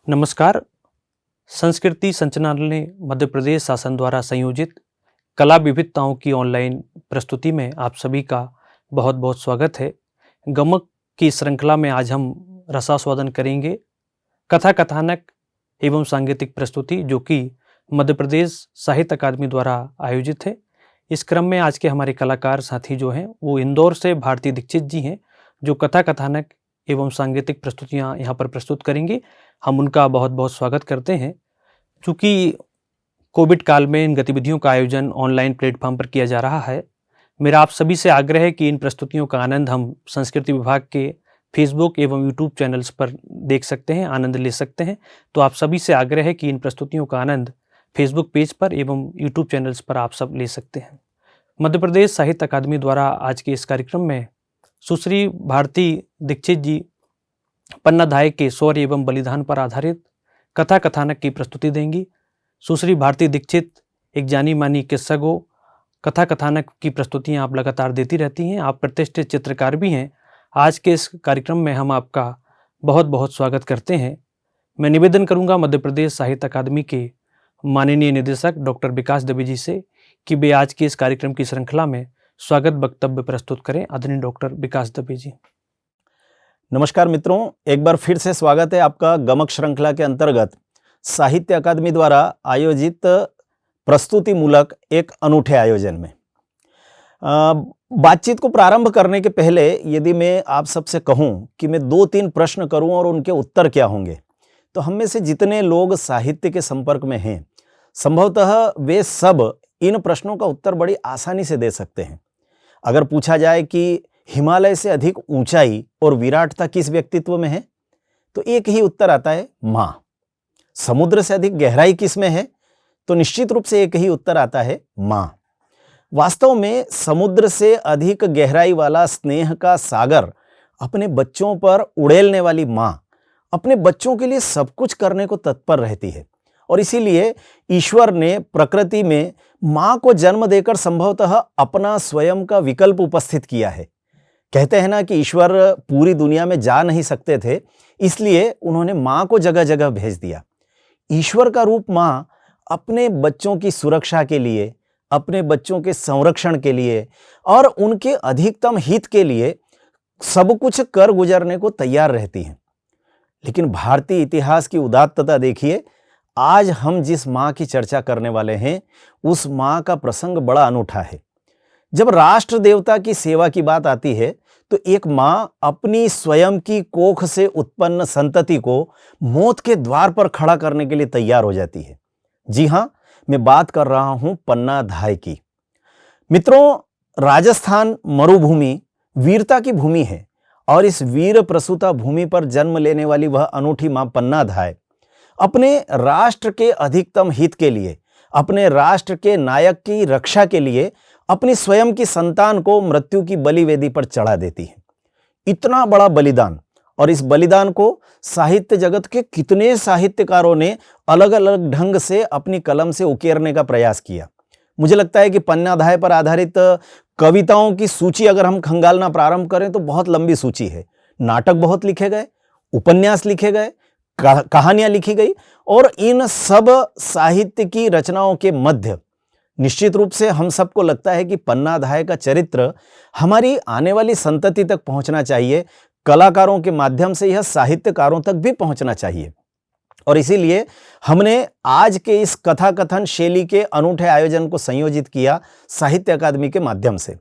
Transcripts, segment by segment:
नमस्कार। संस्कृति संचालनालय मध्य प्रदेश शासन द्वारा संयोजित कला विविधताओं की ऑनलाइन प्रस्तुति में आप सभी का बहुत बहुत स्वागत है। गमक की श्रृंखला में आज हम रसास्वादन करेंगे कथा कथानक एवं सांगीतिक प्रस्तुति जो कि मध्य प्रदेश साहित्य अकादमी द्वारा आयोजित है। इस क्रम में आज के हमारे कलाकार साथी जो हैं वो इंदौर से भारती दीक्षित जी हैं जो कथा कथानक एवं सांगीतिक प्रस्तुतियाँ यहाँ पर प्रस्तुत करेंगे। हम उनका बहुत बहुत स्वागत करते हैं। चूँकि कोविड काल में इन गतिविधियों का आयोजन ऑनलाइन प्लेटफॉर्म पर किया जा रहा है, मेरा आप सभी से आग्रह है कि इन प्रस्तुतियों का आनंद हम संस्कृति विभाग के फेसबुक एवं यूट्यूब चैनल्स पर देख सकते हैं, आनंद ले सकते हैं। तो आप सभी से आग्रह है कि इन प्रस्तुतियों का आनंद फेसबुक पेज पर एवं यूट्यूब चैनल्स पर आप सब ले सकते हैं। मध्य प्रदेश साहित्य अकादमी द्वारा आज के इस कार्यक्रम में सुश्री भारती दीक्षित जी पन्नाधाय के शौर्य एवं बलिदान पर आधारित कथा कथानक की प्रस्तुति देंगी। सुश्री भारती दीक्षित एक जानी मानी किस्सागो कथा कथानक की प्रस्तुतियां आप लगातार देती रहती हैं। आप प्रतिष्ठित चित्रकार भी हैं। आज के इस कार्यक्रम में हम आपका बहुत बहुत स्वागत करते हैं। मैं निवेदन करूंगा मध्य प्रदेश साहित्य अकादमी के माननीय निदेशक डॉक्टर विकास दबे जी से कि वे आज के इस कार्यक्रम की श्रृंखला में स्वागत वक्तव्य प्रस्तुत करें। आदरणीय डॉक्टर विकास दबे जी। नमस्कार मित्रों, एक बार फिर से स्वागत है आपका गमक श्रृंखला के अंतर्गत साहित्य अकादमी द्वारा आयोजित प्रस्तुति मूलक एक अनूठे आयोजन में। बातचीत को प्रारंभ करने के पहले यदि मैं आप सबसे कहूं कि मैं 2-3 प्रश्न करूं और उनके उत्तर क्या होंगे, तो हम में से जितने लोग साहित्य के संपर्क में हैं संभवतः वे सब इन प्रश्नों का उत्तर बड़ी आसानी से दे सकते हैं। अगर पूछा जाए कि हिमालय से अधिक ऊंचाई और विराटता किस व्यक्तित्व में है, तो एक ही उत्तर आता है मां। समुद्र से अधिक गहराई किस में है, तो निश्चित रूप से एक ही उत्तर आता है मां। वास्तव में समुद्र से अधिक गहराई वाला स्नेह का सागर अपने बच्चों पर उड़ेलने वाली मां अपने बच्चों के लिए सब कुछ करने को तत्पर रहती है और इसीलिए ईश्वर ने प्रकृति में मां को जन्म देकर संभवतः अपना स्वयं का विकल्प उपस्थित किया है। कहते हैं ना कि ईश्वर पूरी दुनिया में जा नहीं सकते थे, इसलिए उन्होंने मां को जगह जगह भेज दिया। ईश्वर का रूप मां अपने बच्चों की सुरक्षा के लिए, अपने बच्चों के संरक्षण के लिए और उनके अधिकतम हित के लिए सब कुछ कर गुजरने को तैयार रहती हैं। लेकिन भारतीय इतिहास की उदात्तता देखिए। आज हम जिस मां की चर्चा करने वाले हैं उस मां का प्रसंग बड़ा अनूठा है। जब राष्ट्र देवता की सेवा की बात आती है तो एक मां अपनी स्वयं की कोख से उत्पन्न संतति को मौत के द्वार पर खड़ा करने के लिए तैयार हो जाती है। जी हां, मैं बात कर रहा हूं पन्नाधाय की। मित्रों, राजस्थान मरुभूमि वीरता की भूमि है और इस वीर प्रसूता भूमि पर जन्म लेने वाली वह अनूठी मां पन्नाधाय अपने राष्ट्र के अधिकतम हित के लिए, अपने राष्ट्र के नायक की रक्षा के लिए अपनी स्वयं की संतान को मृत्यु की बलिवेदी पर चढ़ा देती है। इतना बड़ा बलिदान, और इस बलिदान को साहित्य जगत के कितने साहित्यकारों ने अलग अलग ढंग से अपनी कलम से उकेरने का प्रयास किया। मुझे लगता है कि पन्नाधाय पर आधारित कविताओं की सूची अगर हम खंगालना प्रारंभ करें तो बहुत लंबी सूची है। नाटक बहुत लिखे गए, उपन्यास लिखे गए, कहानियां लिखी गई और इन सब साहित्य की रचनाओं के मध्य निश्चित रूप से हम सबको लगता है कि पन्नाधाय का चरित्र हमारी आने वाली संतति तक पहुंचना चाहिए। कलाकारों के माध्यम से यह साहित्यकारों तक भी पहुंचना चाहिए और इसीलिए हमने आज के इस कथा कथन शैली के अनूठे आयोजन को संयोजित किया साहित्य अकादमी के माध्यम से।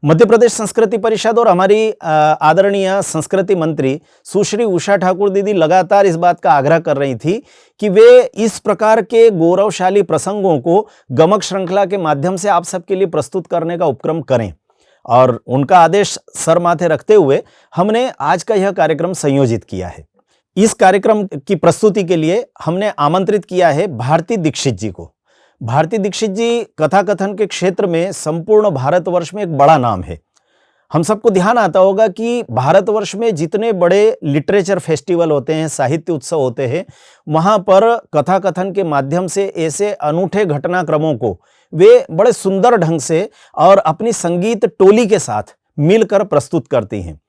मध्य प्रदेश संस्कृति परिषद और हमारी आदरणीय संस्कृति मंत्री सुश्री उषा ठाकुर दीदी लगातार इस बात का आग्रह कर रही थी कि वे इस प्रकार के गौरवशाली प्रसंगों को गमक श्रृंखला के माध्यम से आप सबके लिए प्रस्तुत करने का उपक्रम करें और उनका आदेश सर माथे रखते हुए हमने आज का यह कार्यक्रम संयोजित किया है। इस कार्यक्रम की प्रस्तुति के लिए हमने आमंत्रित किया है भारती दीक्षित जी को। भारती दीक्षित जी कथा कथन के क्षेत्र में संपूर्ण भारतवर्ष में एक बड़ा नाम है। हम सबको ध्यान आता होगा कि भारतवर्ष में जितने बड़े लिटरेचर फेस्टिवल होते हैं, साहित्य उत्सव होते हैं, वहाँ पर कथा कथन के माध्यम से ऐसे अनूठे घटनाक्रमों को वे बड़े सुंदर ढंग से और अपनी संगीत टोली के साथ मिलकर प्रस्तुत करती हैं।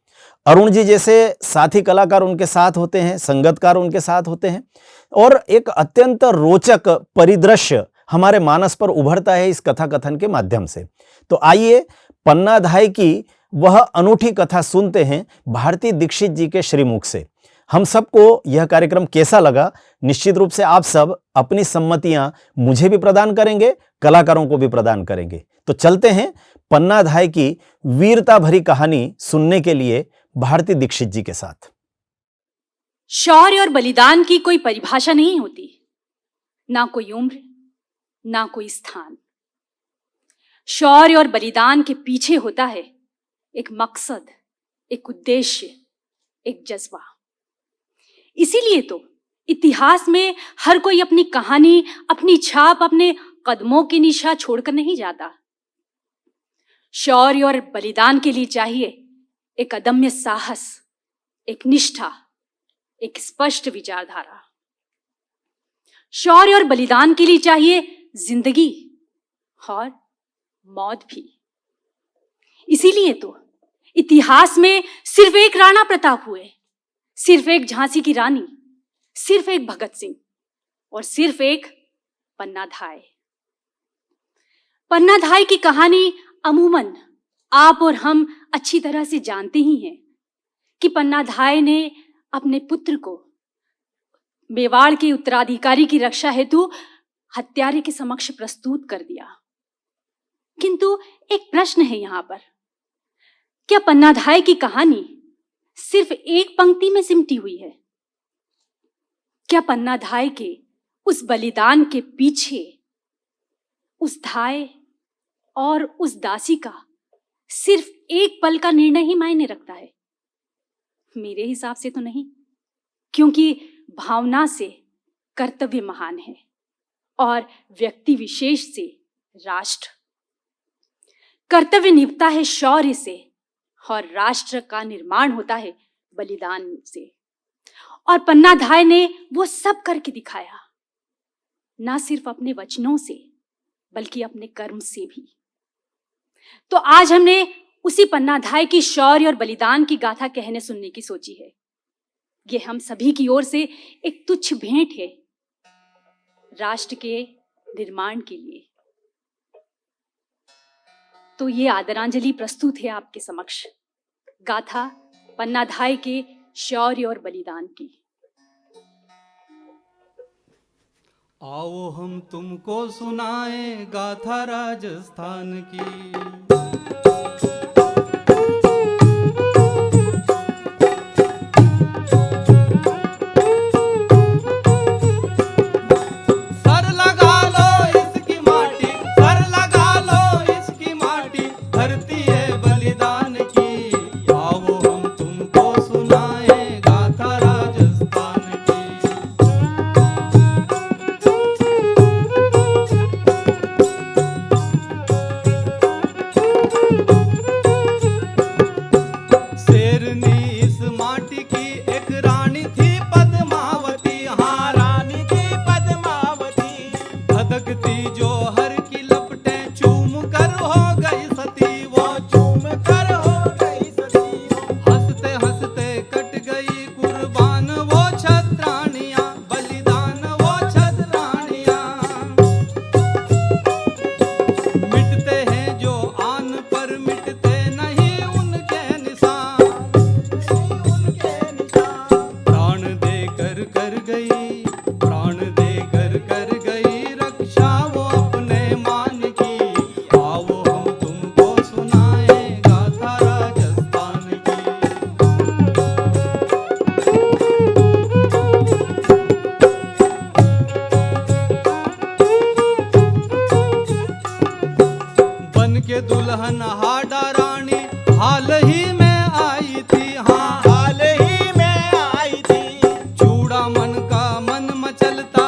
अरुण जी जैसे साथी कलाकार उनके साथ होते हैं, संगतकार उनके साथ होते हैं और एक अत्यंत रोचक परिदृश्य हमारे मानस पर उभरता है इस कथा कथन के माध्यम से। तो आइए पन्नाधाय की वह अनूठी कथा सुनते हैं भारती दीक्षित जी के श्रीमुख से। हम सबको यह कार्यक्रम कैसा लगा, निश्चित रूप से आप सब अपनी सम्मतियां मुझे भी प्रदान करेंगे, कलाकारों को भी प्रदान करेंगे। तो चलते हैं पन्नाधाय की वीरता भरी कहानी सुनने के लिए भारती दीक्षित जी के साथ। शौर्य और बलिदान की कोई परिभाषा नहीं होती, ना कोई उम्र, ना कोई स्थान। शौर्य और बलिदान के पीछे होता है एक मकसद, एक उद्देश्य, एक जज्बा। इसीलिए तो इतिहास में हर कोई अपनी कहानी, अपनी छाप अपने कदमों के निशा छोड़कर नहीं जाता। शौर्य और बलिदान के लिए चाहिए एक अदम्य साहस, एक निष्ठा, एक स्पष्ट विचारधारा। शौर्य और बलिदान के लिए चाहिए जिंदगी और मौत भी। इसीलिए तो इतिहास में सिर्फ एक राणा प्रताप हुए, सिर्फ एक झांसी की रानी, सिर्फ एक भगत सिंह और सिर्फ एक पन्नाधाय। पन्नाधाय की कहानी अमूमन आप और हम अच्छी तरह से जानते ही हैं कि पन्नाधाय ने अपने पुत्र को मेवाड़ के उत्तराधिकारी की रक्षा हेतु हत्यारे के समक्ष प्रस्तुत कर दिया। किंतु एक प्रश्न है यहां पर, क्या पन्नाधाय की कहानी सिर्फ एक पंक्ति में सिमटी हुई है? क्या पन्नाधाय के उस बलिदान के पीछे उस धाय और उस दासी का सिर्फ एक पल का निर्णय ही मायने रखता है? मेरे हिसाब से तो नहीं, क्योंकि भावना से कर्तव्य महान है और व्यक्ति विशेष से राष्ट्र। कर्तव्य निभता है शौर्य से और राष्ट्र का निर्माण होता है बलिदान से। और पन्नाधाय ने वो सब करके दिखाया, ना सिर्फ अपने वचनों से बल्कि अपने कर्म से भी। तो आज हमने उसी पन्नाधाय की शौर्य और बलिदान की गाथा कहने सुनने की सोची है। ये हम सभी की ओर से एक तुच्छ भेंट है राष्ट्र के निर्माण के लिए। तो ये आदरांजलि प्रस्तुत है आपके समक्ष, गाथा पन्नाधाय के शौर्य और बलिदान की। आओ हम तुमको सुनाएं गाथा राजस्थान की। दुल्हन हाडा रानी हाल ही में आई थी, हाँ हाल ही में आई थी। चूड़ा मन का मन मचलता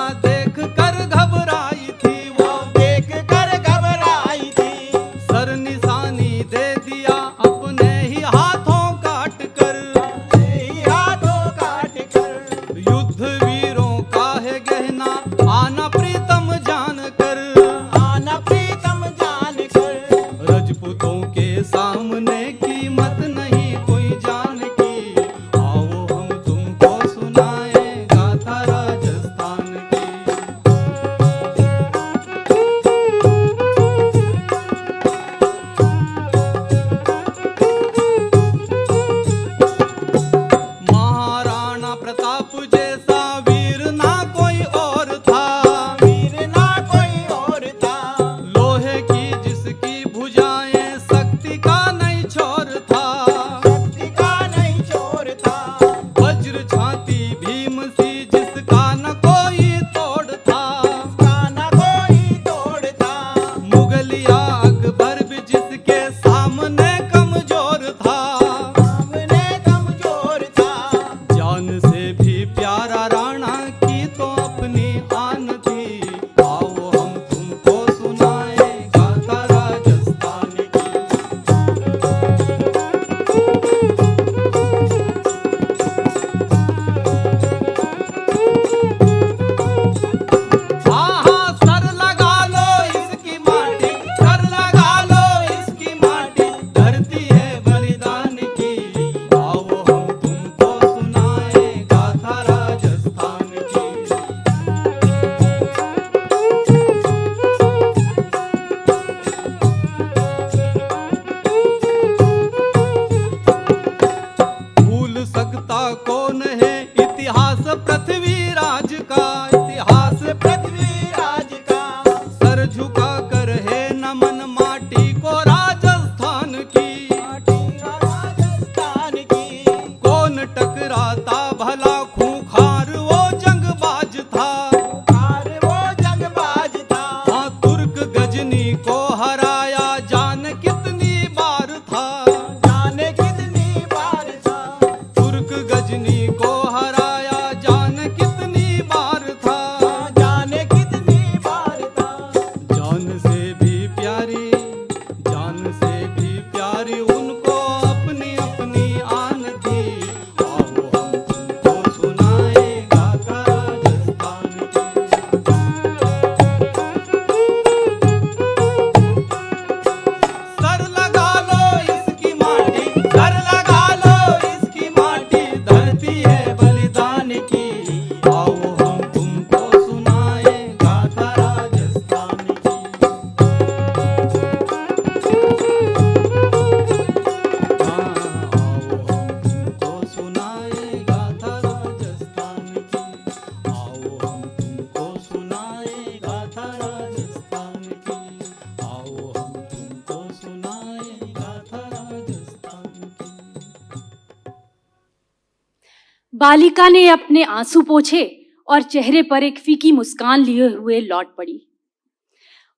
बालिका ने अपने आंसू पोंछे और चेहरे पर एक फीकी मुस्कान लिए हुए लौट पड़ी।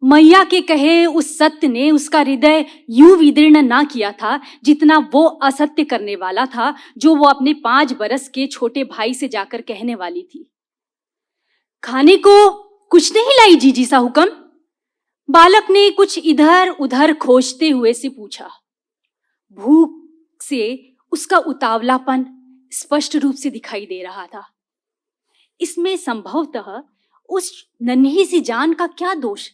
मैया के कहे उस सत्य ने उसका हृदय यूं विदीर्ण ना किया था जितना वो असत्य करने वाला था जो वो अपने 5 बरस के छोटे भाई से जाकर कहने वाली थी। खाने को कुछ नहीं लाई जीजी सा हुक्म? बालक ने कुछ इधर उधर खोजते हुए से पूछा। भूख से उसका उतावलापन स्पष्ट रूप से दिखाई दे रहा था। इसमें संभवतः उस नन्ही सी जान का क्या दोष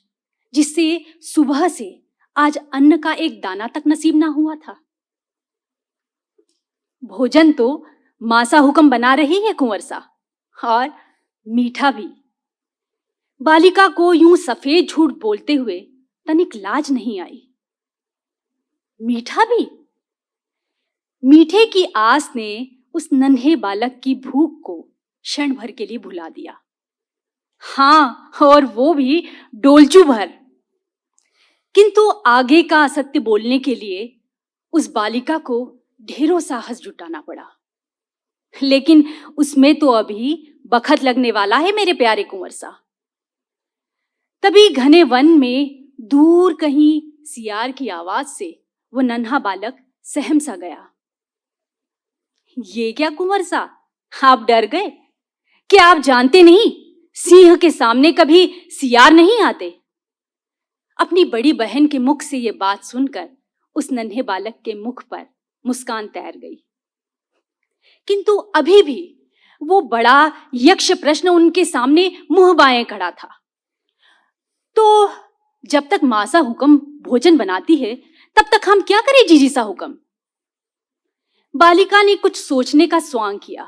जिससे सुबह से आज अन्न का एक दाना तक नसीब ना हुआ था। भोजन तो मासा हुक्म बना रही है कुंवर सा, और मीठा भी। बालिका को यूं सफेद झूठ बोलते हुए तनिक लाज नहीं आई। मीठा भी? मीठे की आस ने उस नन्हे बालक की भूख को क्षण भर के लिए भुला दिया। हाँ, और वो भी डोलचू भर। किंतु आगे का असत्य बोलने के लिए उस बालिका को ढेरों साहस जुटाना पड़ा। लेकिन उसमें तो अभी बखत लगने वाला है मेरे प्यारे कुंवर सा। तभी घने वन में दूर कहीं सियार की आवाज से वो नन्हा बालक सहम सा गया। ये क्या कुंवर सा, आप डर गए? क्या आप जानते नहीं सिंह के सामने कभी सियार नहीं आते? अपनी बड़ी बहन के मुख से ये बात सुनकर उस नन्हे बालक के मुख पर मुस्कान तैर गई। किंतु अभी भी वो बड़ा यक्ष प्रश्न उनके सामने मुंह बाएं खड़ा था। तो जब तक मासा हुक्म भोजन बनाती है तब तक हम क्या करें जीजी सा हुक्म? बालिका ने कुछ सोचने का स्वांग किया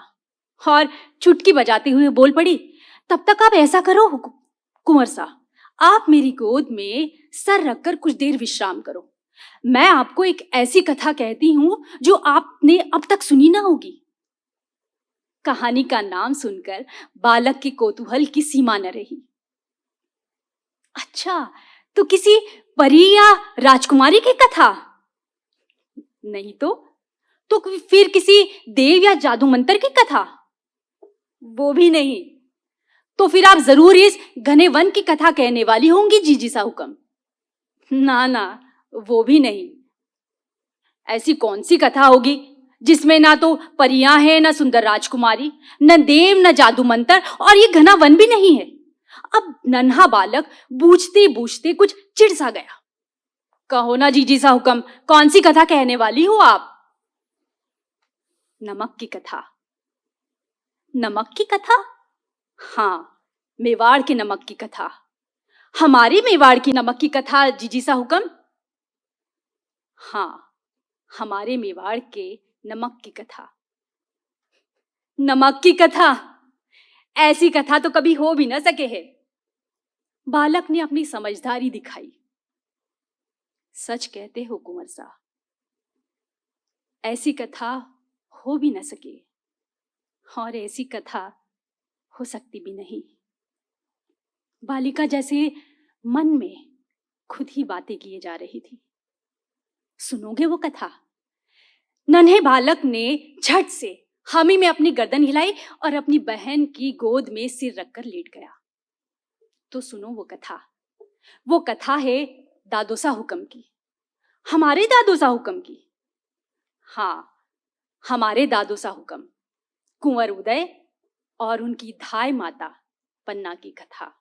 और चुटकी बजाते हुए बोल पड़ी। तब तक आप ऐसा करो कुंवर सा, आप मेरी गोद में सर रखकर कुछ देर विश्राम करो। मैं आपको एक ऐसी कथा कहती हूं जो आपने अब तक सुनी ना होगी। कहानी का नाम सुनकर बालक के कौतूहल की सीमा न रही। अच्छा, तो किसी परी या राजकुमारी की कथा? नहीं तो फिर किसी देव या जादू मंत्र की कथा? वो भी नहीं। तो फिर आप जरूर इस घने वन की कथा कहने वाली होंगी जीजी सा हुक्म। ना, वो भी नहीं। ऐसी कौन सी कथा होगी जिसमें ना तो परियां हैं, ना सुंदर राजकुमारी, न देव, न जादू मंत्र, और ये घना वन भी नहीं है। अब नन्हा बालक बूझते बूझते कुछ चिढ़ सा गया। कहो ना जीजी सा हुक्म, कौन सी कथा कहने वाली हो आप? नमक की कथा। नमक की कथा? हाँ, मेवाड़ के नमक की कथा। हमारे मेवाड़ की नमक की कथा जीजी सा हुक्म? हाँ, हमारे मेवाड़ के नमक की कथा। नमक की कथा? ऐसी कथा तो कभी हो भी न सके है। बालक ने अपनी समझदारी दिखाई। सच कहते हो कुंवर सा, ऐसी कथा हो भी न सके, और ऐसी कथा हो सकती भी नहीं। बालिका जैसे मन में खुद ही बातें किए जा रही थी। सुनोगे वो कथा? नन्हे बालक ने झट से हामी में अपनी गर्दन हिलाई और अपनी बहन की गोद में सिर रखकर लेट गया। तो सुनो वो कथा। वो कथा है दादोसा हुक्म की, हमारे दादोसा हुक्म की। हाँ, हमारे दादोसा हुक्म, कुंवर उदय और उनकी धाय माता पन्ना की कथा।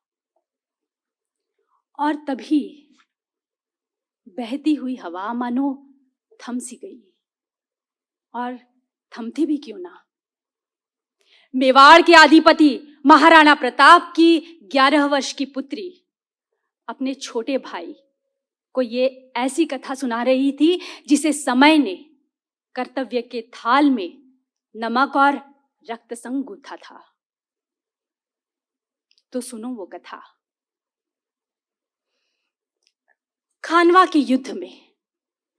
और तभी बहती हुई हवा मानो थम सी गई, और थमती भी क्यों ना। मेवाड़ के अधिपति महाराणा प्रताप की 11 वर्ष की पुत्री अपने छोटे भाई को ये ऐसी कथा सुना रही थी जिसे समय ने कर्तव्य के थाल में नमक और रक्त संग गूथा था। तो सुनो वो कथा। खानवा के युद्ध में,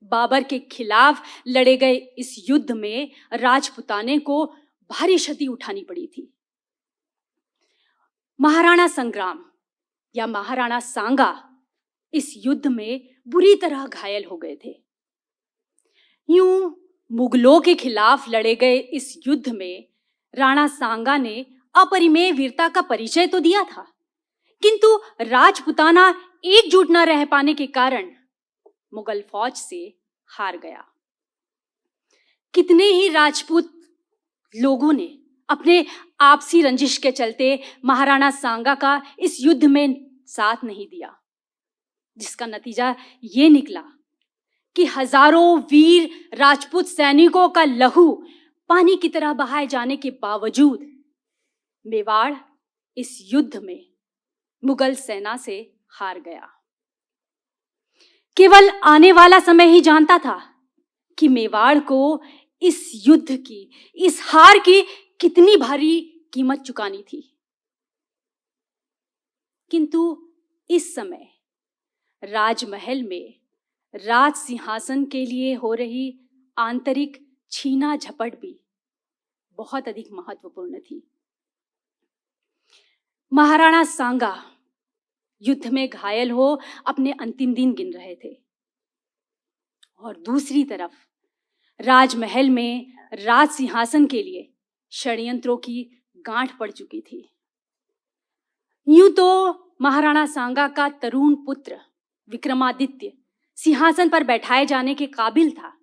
बाबर के खिलाफ लड़े गए इस युद्ध में राजपुताने को भारी क्षति उठानी पड़ी थी। महाराणा संग्राम या महाराणा सांगा इस युद्ध में बुरी तरह घायल हो गए थे। यूं मुगलों के खिलाफ लड़े गए इस युद्ध में राणा सांगा ने अपरिमेय वीरता का परिचय तो दिया था, किंतु राजपुताना एकजुट न रह पाने के कारण मुगल फौज से हार गया। कितने ही राजपूत लोगों ने अपने आपसी रंजिश के चलते महाराणा सांगा का इस युद्ध में साथ नहीं दिया, जिसका नतीजा ये निकला कि हजारों वीर राजपूत सैनिकों का लहू पानी की तरह बहाए जाने के बावजूद मेवाड़ इस युद्ध में मुगल सेना से हार गया। केवल आने वाला समय ही जानता था कि मेवाड़ को इस युद्ध की, इस हार की कितनी भारी कीमत चुकानी थी। किंतु इस समय राजमहल में राज सिंहासन के लिए हो रही आंतरिक छीना झपट भी बहुत अधिक महत्वपूर्ण थी। महाराणा सांगा युद्ध में घायल हो अपने अंतिम दिन गिन रहे थे और दूसरी तरफ राजमहल में राज सिंहासन के लिए षड्यंत्रों की गांठ पड़ चुकी थी। यूं तो महाराणा सांगा का तरुण पुत्र विक्रमादित्य सिंहासन पर बैठाए जाने के काबिल था,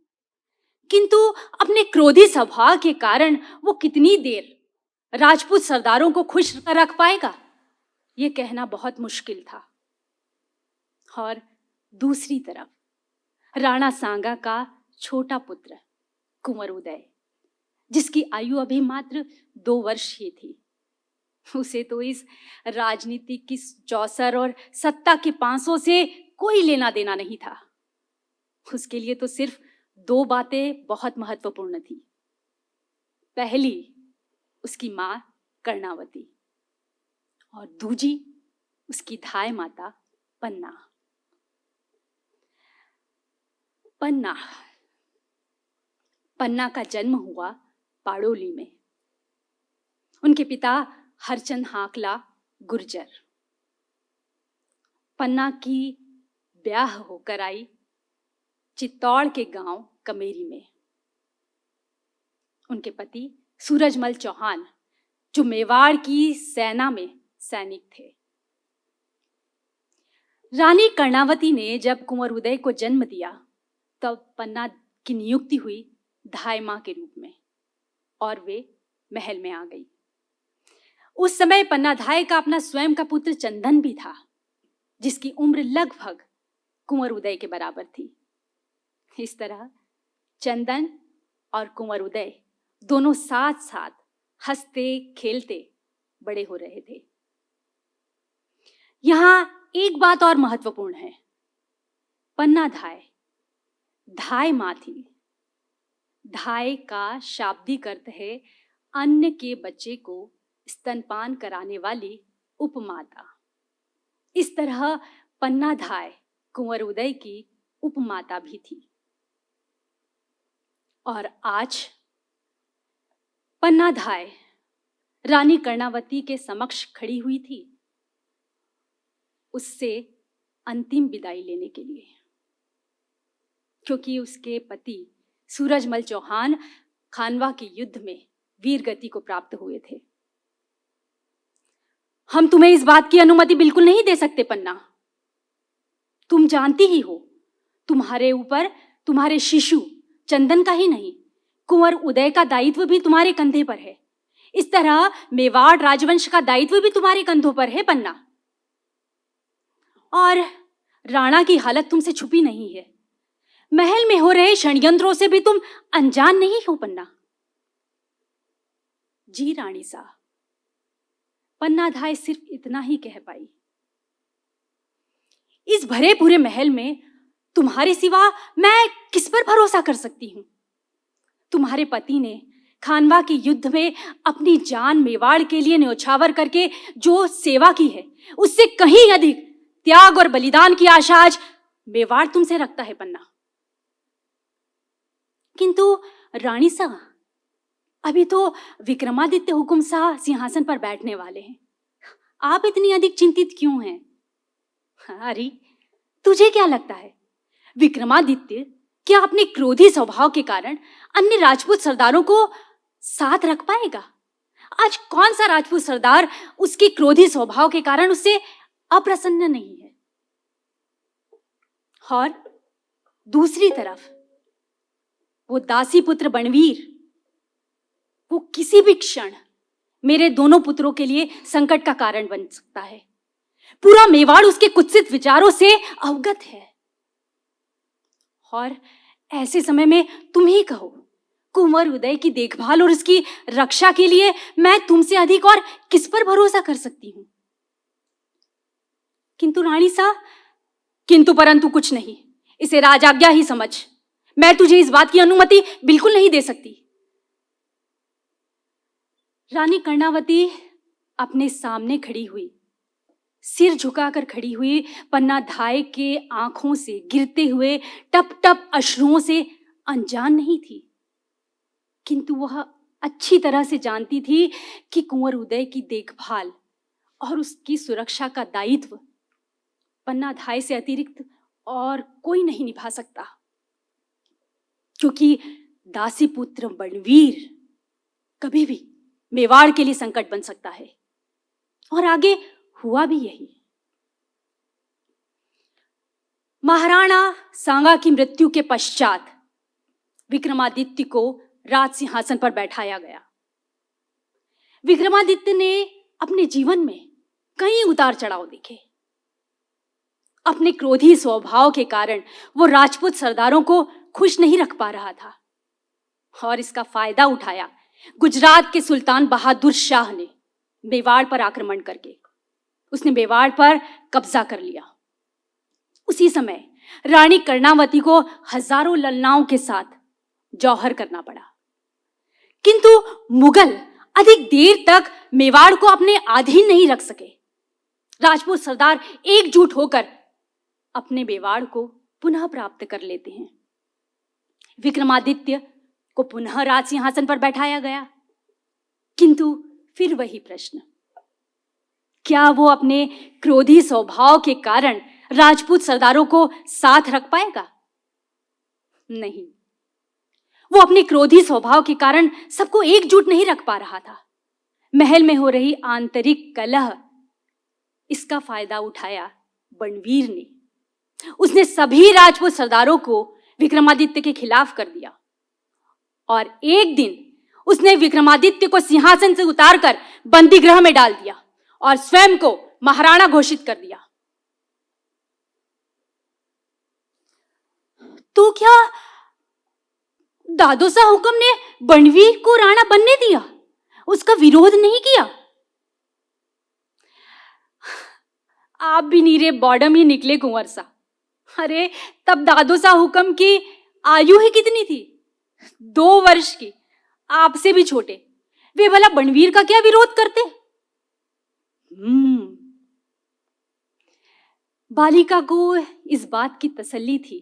किंतु अपने क्रोधी स्वभाव के कारण वो कितनी देर राजपूत सरदारों को खुश रख पाएगा, ये कहना बहुत मुश्किल था। और दूसरी तरफ राणा सांगा का छोटा पुत्र कुंवर उदय, जिसकी आयु अभी मात्र 2 वर्ष ही थी, उसे तो इस राजनीति की चौसर और सत्ता के पांसों से कोई लेना देना नहीं था। उसके लिए तो सिर्फ 2 बातें बहुत महत्वपूर्ण थी। पहली उसकी मां कर्णावती और दूजी उसकी धाय माता पन्ना। पन्ना का जन्म हुआ पाड़ोली में। उनके पिता हरचंद हाकला गुर्जर। पन्ना की ब्याह होकर आई चित्तौड़ के गांव कमेरी में। उनके पति सूरजमल चौहान, जो मेवाड़ की सेना में सैनिक थे। रानी कर्णावती ने जब कुंवर उदय को जन्म दिया तब पन्ना की नियुक्ति हुई धाय मां के रूप में और वे महल में आ गई। उस समय पन्ना धाय का अपना स्वयं का पुत्र चंदन भी था, जिसकी उम्र लगभग कुंवर उदय के बराबर थी। इस तरह चंदन और कुंवर उदय दोनों साथ साथ हंसते खेलते बड़े हो रहे थे। यहां एक बात और महत्वपूर्ण है। पन्ना धाय मां थी। धाय का शाब्दिक अर्थ है अन्न के बच्चे को स्तनपान कराने वाली उपमाता। इस तरह पन्ना धाय कुंवर उदय की उपमाता भी थी। और आज पन्ना धाय रानी कर्णावती के समक्ष खड़ी हुई थी, उससे अंतिम विदाई लेने के लिए, क्योंकि उसके पति सूरजमल चौहान खानवा के युद्ध में वीर गति को प्राप्त हुए थे। हम तुम्हें इस बात की अनुमति बिल्कुल नहीं दे सकते पन्ना। तुम जानती ही हो, तुम्हारे ऊपर तुम्हारे शिशु चंदन का ही नहीं, कुंवर उदय का दायित्व भी तुम्हारे कंधे पर है। इस तरह मेवाड़ राजवंश का दायित्व भी तुम्हारे कंधों पर है पन्ना। और राणा की हालत तुमसे छुपी नहीं है। महल में हो रहे षड्यंत्रों से भी तुम अनजान नहीं हो पन्ना। जी रानी सा, पन्ना धाय सिर्फ इतना ही कह पाई। इस भरे पूरे महल में तुम्हारे सिवा मैं किस पर भरोसा कर सकती हूं? तुम्हारे पति ने खानवा के युद्ध में अपनी जान मेवाड़ के लिए न्योछावर करके जो सेवा की है, उससे कहीं अधिक त्याग और बलिदान की आशा आज मेवाड़ तुमसे रखता है पन्ना। किंतु रानी सा, अभी तो विक्रमादित्य हुकुम शाह सिंहासन पर बैठने वाले हैं। आप इतनी अधिक चिंतित क्यों हैं? अरे, तुझे क्या लगता है, विक्रमादित्य क्या अपने क्रोधी स्वभाव के कारण अन्य राजपूत सरदारों को साथ रख पाएगा? आज कौन सा राजपूत सरदार उसके क्रोधी स्वभाव के कारण उससे अप्रसन्न नहीं है। और दूसरी तरफ वो दासी पुत्र बनवीर, वो किसी भी क्षण मेरे दोनों पुत्रों के लिए संकट का कारण बन सकता है। पूरा मेवाड़ उसके कुत्सित विचारों से अवगत है। और ऐसे समय में तुम ही कहो, कुंवर उदय की देखभाल और उसकी रक्षा के लिए मैं तुमसे अधिक और किस पर भरोसा कर सकती हूं। किंतु रानी सा, किंतु परंतु कुछ नहीं, इसे राजाज्ञा ही समझ। मैं तुझे इस बात की अनुमति बिल्कुल नहीं दे सकती। रानी कर्णावती अपने सामने खड़ी हुई, सिर झुकाकर खड़ी हुई, पन्नाधाय के आंखों से गिरते हुए टप टप अश्रुओं से अनजान नहीं थी, किंतु वह अच्छी तरह से जानती थी कि कुंवर उदय की देखभाल और उसकी सुरक्षा का दायित्व पन्नाधाय से अतिरिक्त और कोई नहीं निभा सकता, क्योंकि दासी पुत्र बनवीर कभी भी मेवाड़ के लिए संकट बन सकता है। और आगे हुआ भी यही। महाराणा सांगा की मृत्यु के पश्चात विक्रमादित्य को राज सिंहासन पर बैठाया गया। विक्रमादित्य ने अपने जीवन में कई उतार चढ़ाव देखे। अपने क्रोधी स्वभाव के कारण वो राजपूत सरदारों को खुश नहीं रख पा रहा था, और इसका फायदा उठाया गुजरात के सुल्तान बहादुर शाह ने मेवाड़ पर आक्रमण करके उसने मेवाड़ पर कब्जा कर लिया। उसी समय रानी कर्णावती को हजारों ललनाओं के साथ जौहर करना पड़ा, किंतु मुगल अधिक देर तक मेवाड़ को अपने अधीन नहीं रख सके। राजपूत सरदार एकजुट होकर अपने मेवाड़ को पुनः प्राप्त कर लेते हैं। विक्रमादित्य को पुनः राज सिंहासन पर बैठाया गया, किंतु फिर वही प्रश्न, क्या वो अपने क्रोधी स्वभाव के कारण राजपूत सरदारों को साथ रख पाएगा? नहीं, वो अपने क्रोधी स्वभाव के कारण सबको एकजुट नहीं रख पा रहा था। महल में हो रही आंतरिक कलह, इसका फायदा उठाया बनवीर ने। उसने सभी राजपूत सरदारों को विक्रमादित्य के खिलाफ कर दिया, और एक दिन उसने विक्रमादित्य को सिंहासन से उतारकर बंदी गृह में डाल दिया और स्वयं को महाराणा घोषित कर दिया। तो क्या दादोसा हुक्म ने बनवीर को राणा बनने दिया, उसका विरोध नहीं किया? आप भी नीरे बॉडम ही निकले कुंवर सा। अरे तब दादोसा हुक्म की आयु ही कितनी थी? 2 वर्ष की, आपसे भी छोटे। वे भला बनवीर का क्या विरोध करते? बालिका को इस बात की तसल्ली थी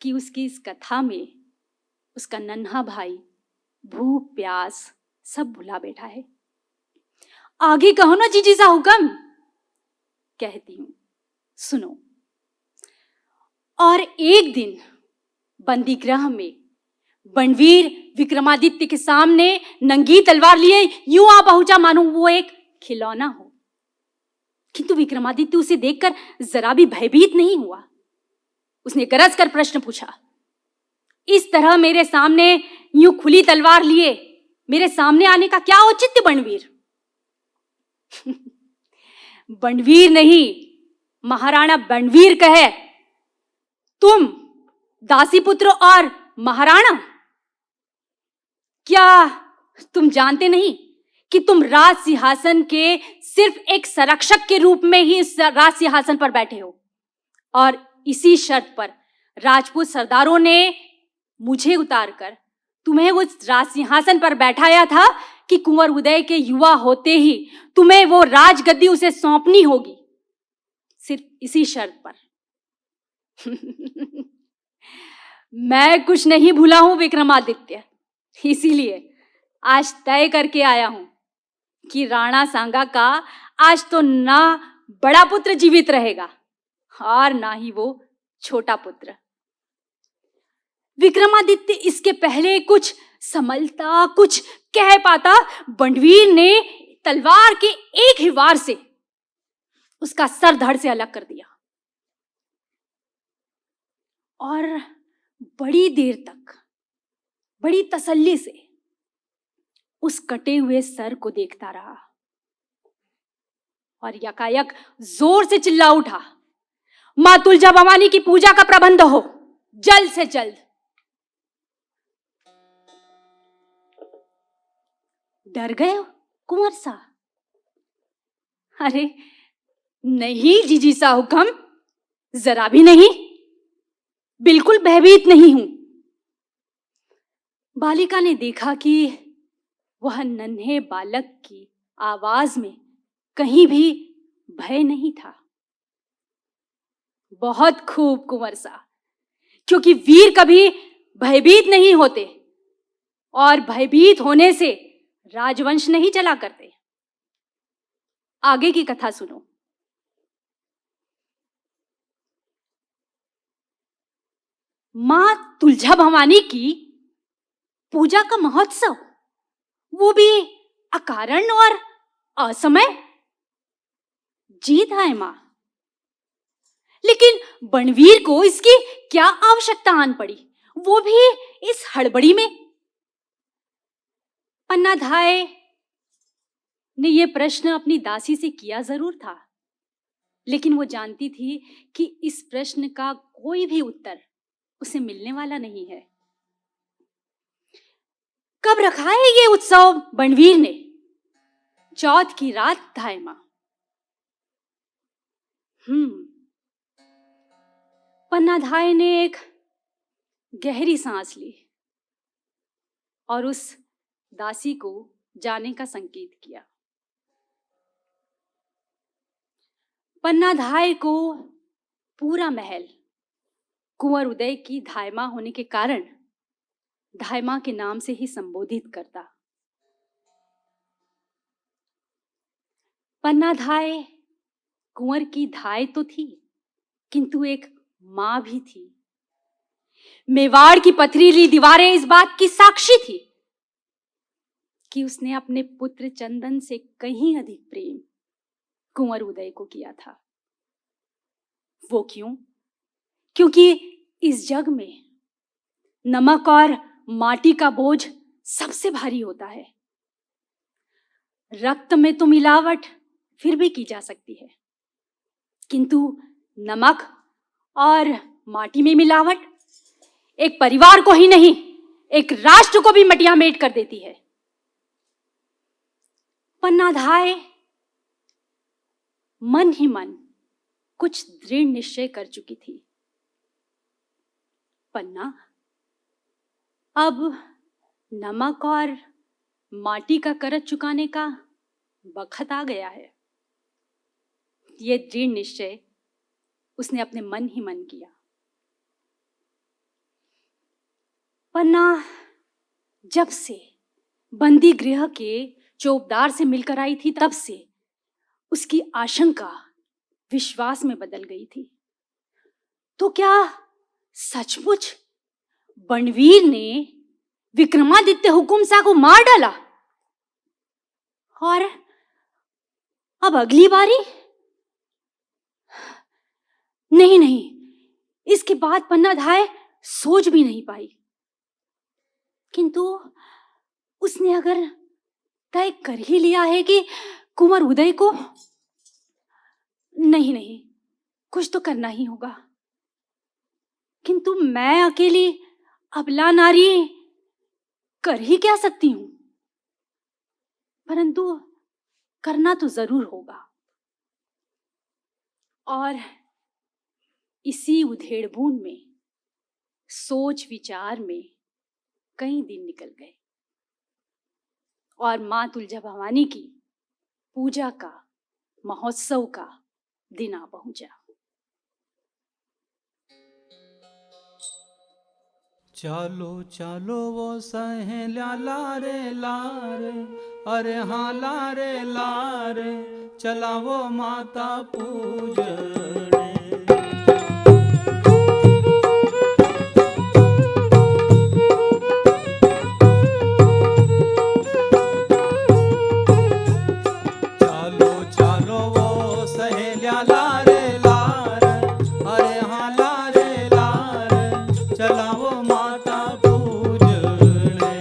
कि उसकी इस कथा में उसका नन्हा भाई भूख प्यास सब भुला बैठा है। आगे कहो ना जीजी सा हुक्म। कहती हूं, सुनो। और एक दिन बंदी गृह में बनवीर विक्रमादित्य के सामने नंगी तलवार लिए यूं आ पहुंचा मानो वो एक खिलौना हो, किंतु विक्रमादित्य उसे देखकर जरा भी भयभीत नहीं हुआ। उसने गरज कर प्रश्न पूछा, इस तरह मेरे सामने यूं खुली तलवार लिए मेरे सामने आने का क्या औचित्य बनवीर? बनवीर नहीं, महाराणा बनवीर कहे। तुम दासी पुत्र और महाराणा, क्या तुम जानते नहीं कि तुम राज सिंहासन के सिर्फ एक संरक्षक के रूप में ही इस राज सिंहासन पर बैठे हो, और इसी शर्त पर राजपूत सरदारों ने मुझे उतारकर तुम्हें उस राज सिंहासन पर बैठाया था कि कुंवर उदय के युवा होते ही तुम्हें वो राजगद्दी उसे सौंपनी होगी, सिर्फ इसी शर्त पर। मैं कुछ नहीं भूला हूं विक्रमादित्य, इसीलिए आज तय करके आया हूं कि राणा सांगा का आज तो ना बड़ा पुत्र जीवित रहेगा और ना ही वो छोटा पुत्र। विक्रमादित्य इसके पहले कुछ संभलता, कुछ कह पाता, बंडवीर ने तलवार के एक ही वार से उसका सर धड़ से अलग कर दिया और बड़ी देर तक बड़ी तसल्ली से उस कटे हुए सर को देखता रहा और यकायक जोर से चिल्ला उठा, मां तुलजा भवानी की पूजा का प्रबंध हो, जल्द से जल्द। डर गए हो कुंवर सा? अरे नहीं जीजी सा हुक्म, जरा भी नहीं, बिल्कुल भयभीत नहीं हूं। बालिका ने देखा कि वह नन्हे बालक की आवाज में कहीं भी भय नहीं था। बहुत खूब कुंवर सा, क्योंकि वीर कभी भयभीत नहीं होते और भयभीत होने से राजवंश नहीं चला करते। आगे की कथा सुनो। मां तुलजा भवानी की पूजा का महोत्सव, वो भी अकारण और असमय? जीत है मां, लेकिन बणवीर को इसकी क्या आवश्यकता आन पड़ी, वो भी इस हड़बड़ी में? पन्नाधाय ने यह प्रश्न अपनी दासी से किया जरूर था, लेकिन वो जानती थी कि इस प्रश्न का कोई भी उत्तर उसे मिलने वाला नहीं है। कब रखा है ये उत्सव बणवीर ने? चौथ की रात धाय मां। पन्नाधाय ने एक गहरी सांस ली और उस दासी को जाने का संकेत किया। पन्नाधाय को पूरा महल कुंवर उदय की धायमा होने के कारण धायमा के नाम से ही संबोधित करता। पन्नाधाय कुंवर की धाय तो थी, किंतु एक मां भी थी। मेवाड़ की पथरीली दीवारें इस बात की साक्षी थी कि उसने अपने पुत्र चंदन से कहीं अधिक प्रेम कुंवर उदय को किया था। वो क्यों? क्योंकि इस जग में नमक और माटी का बोझ सबसे भारी होता है। रक्त में तो मिलावट फिर भी की जा सकती है, किंतु नमक और माटी में मिलावट एक परिवार को ही नहीं, एक राष्ट्र को भी मटियामेट कर देती है। पन्नाधाय मन ही मन कुछ दृढ़ निश्चय कर चुकी थी। पन्ना, अब नमक और माटी का कर्ज चुकाने का वक्त आ गया है। ये दृढ़ निश्चय उसने अपने मन ही मन किया। पन्ना जब से बंदी गृह के चौबदार से मिलकर आई थी, तब से उसकी आशंका विश्वास में बदल गई थी। तो क्या सचमुच बणवीर ने विक्रमादित्य हुकुमसा को मार डाला? और अब अगली बारी? नहीं, इसके बाद पन्नाधाय सोच भी नहीं पाई। किंतु उसने अगर तय कर ही लिया है कि कुंवर उदय को, नहीं, कुछ तो करना ही होगा। किंतु मैं अकेली अबला नारी कर ही क्या सकती हूं? परंतु करना तो जरूर होगा। और इसी उधेड़बुन में, सोच विचार में कई दिन निकल गए और मां तुलजा भवानी की पूजा का महोत्सव का दिन आ पहुंचा। चलो चलो वो सहेल्या लारे लारे, अरे हाँ लारे लारे, चला वो माता पूजने। सहेल्या लारे लार, अरे हाँ लारे लार, चलावो माता पूजने।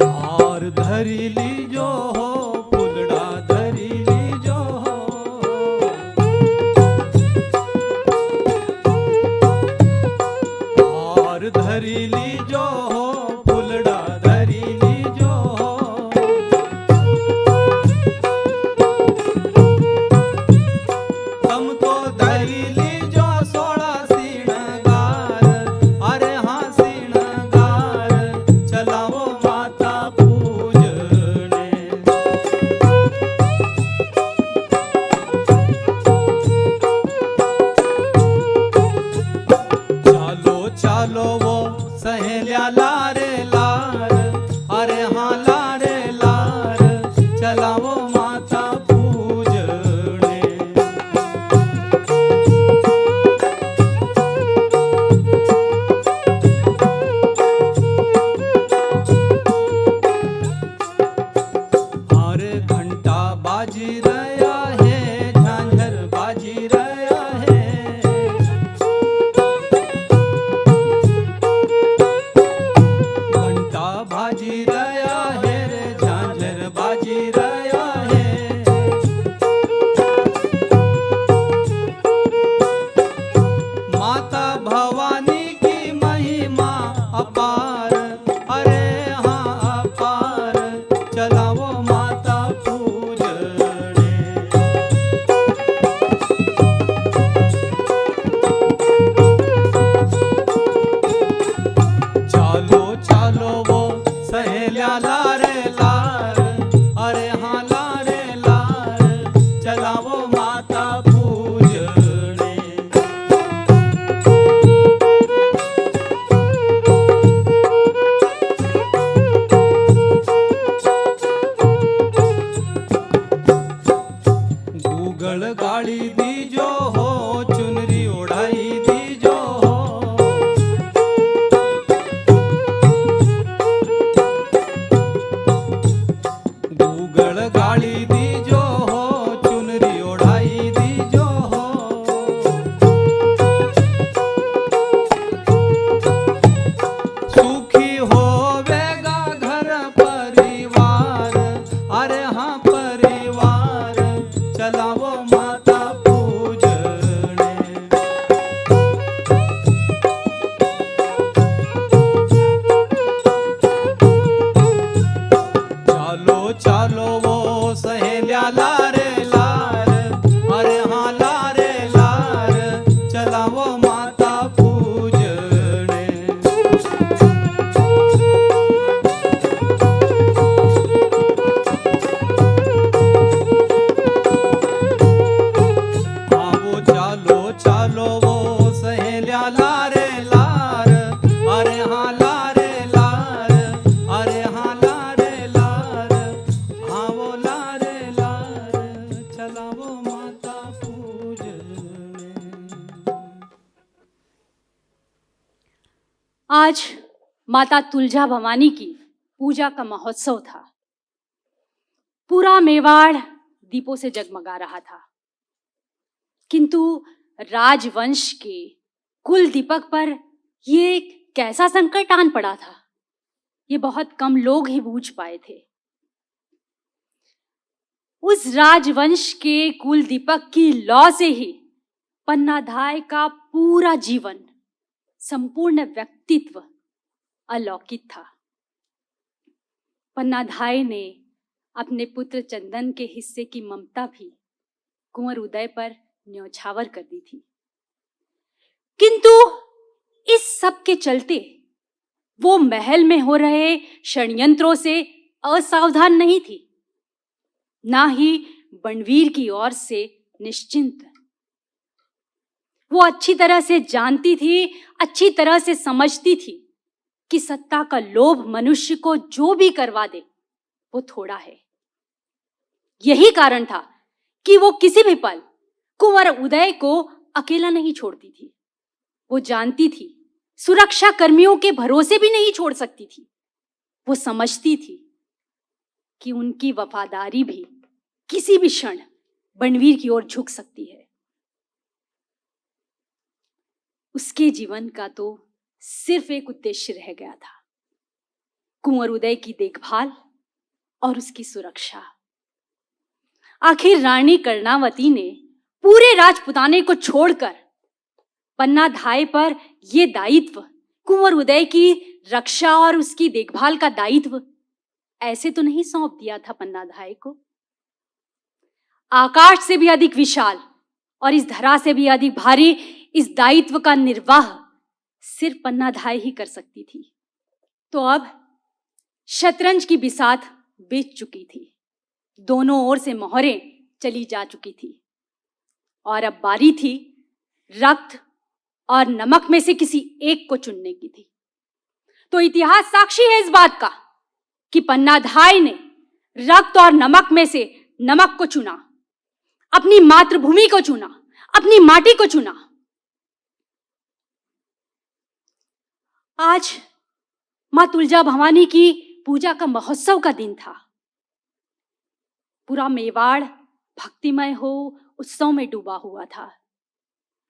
हार धरी लीजो हो, फुलड़ा धरी लीजो हो, हार धरी लीजो हो, फुलड़ा धरी लीजो हो। तम तो धरी लीजो 16 सीणगार, अरे हाँ सीणगार, चलावो माता पूजने। चालो चालो वो सहेल्या लारे लार, अरे हाँ लारे लार, चलावो माता पूजने। अरे घंटा बाजी रहा है, झांझर बाजी रहा है, घंटा बाजी रहा है रे, झांझर बाजी रहा है। माता भवानी की महिमा अपार, अरे हाँ अपार, चलावो माता पूजने। चालो चालो वो सहेल्या लारे लार, अरे हाँ लारे लार, चलावो माता पूजने। गूगल गाड़ी दीजो हो, चुनरी ओढ़ाई दीजो हो, गूगल गाड़ी दीजो हो, चुनरी ओढ़ाई दीजो हो। सुखी होवेगा घर परिवार, अरे हाँ परिवार, चलावो माता पूजने। चालो चालो वो सहेल्या लारे लार, अरे हाँ लारे लार, चलावो माता पूजने। हाँ वो चालो चालो वो सहेल्या लारे लार, अरे हाँ लारे लार, अरे हाँ लारे लार, हाँ वो लारे लार, चलावो माता पूजने। आज माता तुलजा भवानी की पूजा का महोत्सव था। पूरा मेवाड़ दीपों से जगमगा रहा था, किंतु राजवंश के कुल दीपक पर ये कैसा संकट आन पड़ा था, ये बहुत कम लोग ही बूझ पाए थे। उस राजवंश के कुल दीपक की लौ से ही पन्नाधाय का पूरा जीवन, संपूर्ण व्यक्तित्व अलौकिक था। पन्नाधाय ने अपने पुत्र चंदन के हिस्से की ममता भी कुंवर उदय पर न्यौछावर कर दी थी, किंतु इस सब के चलते वो महल में हो रहे षड्यंत्रों से असावधान नहीं थी, ना ही बनवीर की ओर से निश्चिंत। वो अच्छी तरह से जानती थी, अच्छी तरह से समझती थी कि सत्ता का लोभ मनुष्य को जो भी करवा दे वो थोड़ा है। यही कारण था कि वो किसी भी पल कुंवर उदय को अकेला नहीं छोड़ती थी। वो जानती थी सुरक्षा कर्मियों के भरोसे भी नहीं छोड़ सकती थी। वो समझती थी कि उनकी वफादारी भी किसी भी क्षण बनवीर की ओर झुक सकती है। उसके जीवन का तो सिर्फ एक उद्देश्य रह गया था, कुंवर उदय की देखभाल और उसकी सुरक्षा। आखिर रानी कर्णावती ने पूरे राजपुताने को छोड़कर पन्ना धाय पर यह दायित्व, कुंवर उदय की रक्षा और उसकी देखभाल का दायित्व ऐसे तो नहीं सौंप दिया था पन्ना धाय को। आकाश से भी अधिक विशाल और इस धरा से भी अधिक भारी इस दायित्व का निर्वाह सिर्फ पन्ना धाय ही कर सकती थी। तो अब शतरंज की बिसात बीत चुकी थी, दोनों ओर से मोहरें चली जा चुकी थी और अब बारी थी रक्त और नमक में से किसी एक को चुनने की थी। तो इतिहास साक्षी है इस बात का कि पन्ना धाय ने रक्त और नमक में से नमक को चुना, अपनी मातृभूमि को चुना, अपनी माटी को चुना। आज मां तुलजा भवानी की पूजा का महोत्सव का दिन था। पूरा मेवाड़ भक्तिमय हो उत्सव में डूबा हुआ था।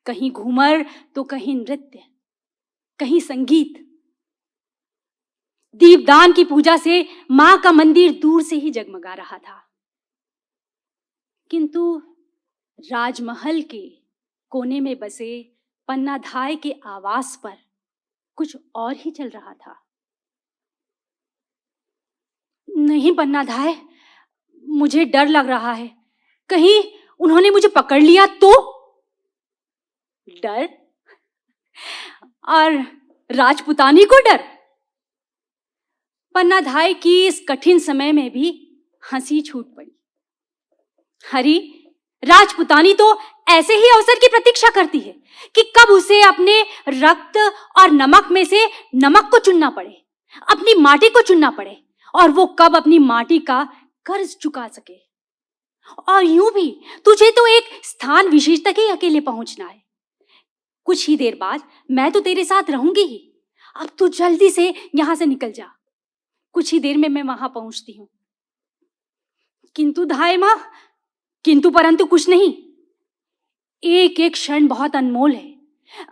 कहीं घूमर तो कहीं नृत्य, कहीं संगीत। दीपदान की पूजा से मां का मंदिर दूर से ही जगमगा रहा था। किंतु राजमहल के कोने में बसे पन्ना धाय के आवास पर कुछ और ही चल रहा था। नहीं पन्ना धाय, मुझे डर लग रहा है, कहीं उन्होंने मुझे पकड़ लिया तो? डर? और राजपुतानी को डर? पन्ना धाय की इस कठिन समय में भी हंसी छूट पड़ी। हरी, राजपुतानी तो ऐसे ही अवसर की प्रतीक्षा करती है कि कब उसे अपने रक्त और नमक में से नमक को चुनना पड़े, अपनी माटी को चुनना पड़े, और वो कब अपनी माटी का कर्ज चुका सके। और यूं भी तुझे तो एक स्थान विशेष तक ही अकेले पहुंचना है। कुछ ही देर बाद मैं तो तेरे साथ रहूंगी ही। अब तू जल्दी से यहां से निकल जा, कुछ ही देर में मैं वहां पहुंचती हूं। किंतु धाय मां, किंतु परंतु कुछ नहीं। एक एक क्षण बहुत अनमोल है।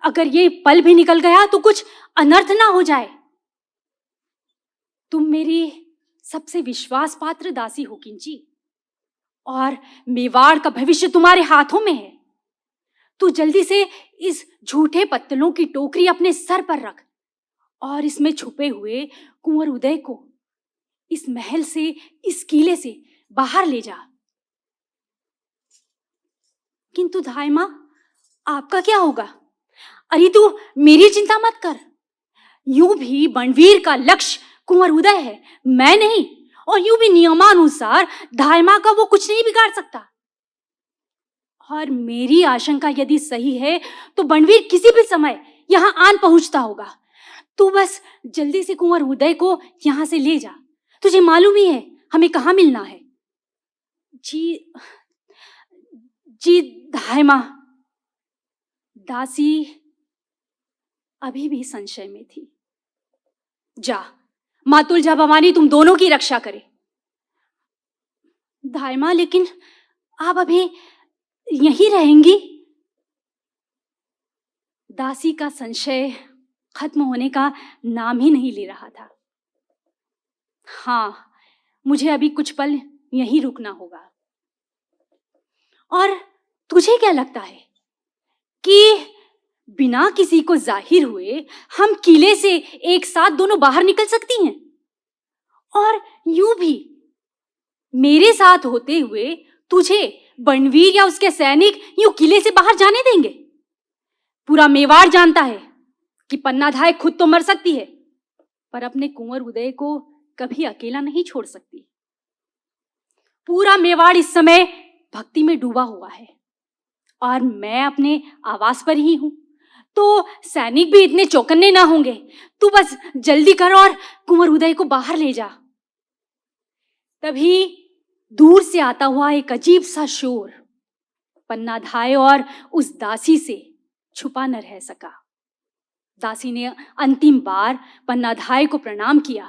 अगर ये पल भी निकल गया तो कुछ अनर्थ ना हो जाए। तुम मेरी सबसे विश्वास पात्र दासी हो किंची, और मेवाड़ का भविष्य तुम्हारे हाथों में है। तू जल्दी से इस झूठे पत्तलों की टोकरी अपने सर पर रख और इसमें छुपे हुए कुंवर उदय को इस महल से, इस किले से बाहर ले जा। किंतु धाय मां, आपका क्या होगा? अरे तू मेरी चिंता मत कर। यूं भी बनवीर का लक्ष्य कुंवर उदय है, मैं नहीं। और यूं भी नियमानुसार धाय मां का वो कुछ नहीं बिगाड़ सकता। और मेरी आशंका यदि सही है तो बनवीर किसी भी समय यहां आन पहुंचता होगा। तू बस जल्दी से कुंवर उदय को यहां से ले जा। तुझे मालूम ही है हमें कहां मिलना है। जी जी धाय मां। दासी अभी भी संशय में थी। जा, मां तुलजा भवानी तुम दोनों की रक्षा करे। धाय मां, लेकिन आप अभी यहीं रहेंगी? दासी का संशय खत्म होने का नाम ही नहीं ले रहा था। हाँ, मुझे अभी कुछ पल यहीं रुकना होगा। और तुझे क्या लगता है कि बिना किसी को जाहिर हुए हम किले से एक साथ दोनों बाहर निकल सकती हैं? और यूं भी मेरे साथ होते हुए तुझे बनवीर या उसके सैनिक यूं किले से बाहर जाने देंगे? पूरा मेवाड़ जानता है कि पन्ना धाय खुद तो मर सकती है, पर अपने कुंवर उदय को कभी अकेला नहीं छोड़ सकती। पूरा मेवाड़ इस समय भक्ति में डूबा हुआ है और मैं अपने आवास पर ही हूं, तो सैनिक भी इतने चौकन्ने ना होंगे। तू बस जल्दी कर और कुंवर उदय को बाहर ले जा। तभी दूर से आता हुआ एक अजीब सा शोर पन्ना धाय और उस दासी से छुपा न रह सका। दासी ने अंतिम बार पन्नाधाय को प्रणाम किया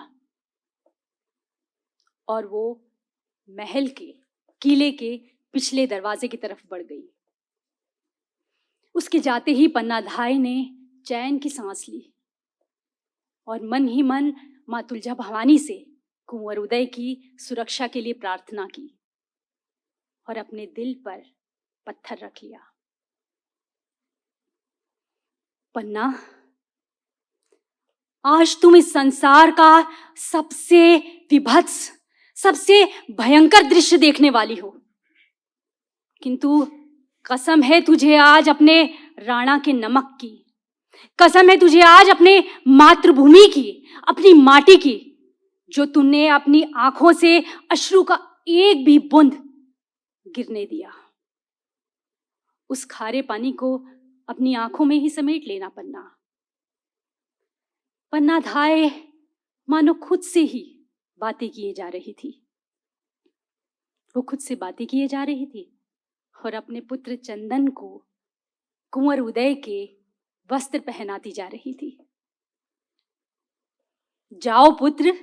और वो महल के किले के पिछले दरवाजे की तरफ बढ़ गई। उसके जाते ही पन्नाधाय ने चैन की सांस ली और मन ही मन माँ तुलजा भवानी से कुंवर उदय की सुरक्षा के लिए प्रार्थना की और अपने दिल पर पत्थर रख लिया। पन्ना, आज तुम इस संसार का सबसे विभत्स, सबसे भयंकर दृश्य देखने वाली हो, किंतु कसम है तुझे आज अपने राणा के नमक की, कसम है तुझे आज अपने मातृभूमि की, अपनी माटी की, जो तुमने अपनी आंखों से अश्रु का एक भी बूंद गिरने दिया। उस खारे पानी को अपनी आंखों में ही समेट लेना पन्ना। पन्नाधाय मानो खुद से ही बातें किए जा रही थी। वो खुद से बातें किए जा रही थी और अपने पुत्र चंदन को कुंवर उदय के वस्त्र पहनाती जा रही थी। जाओ पुत्र,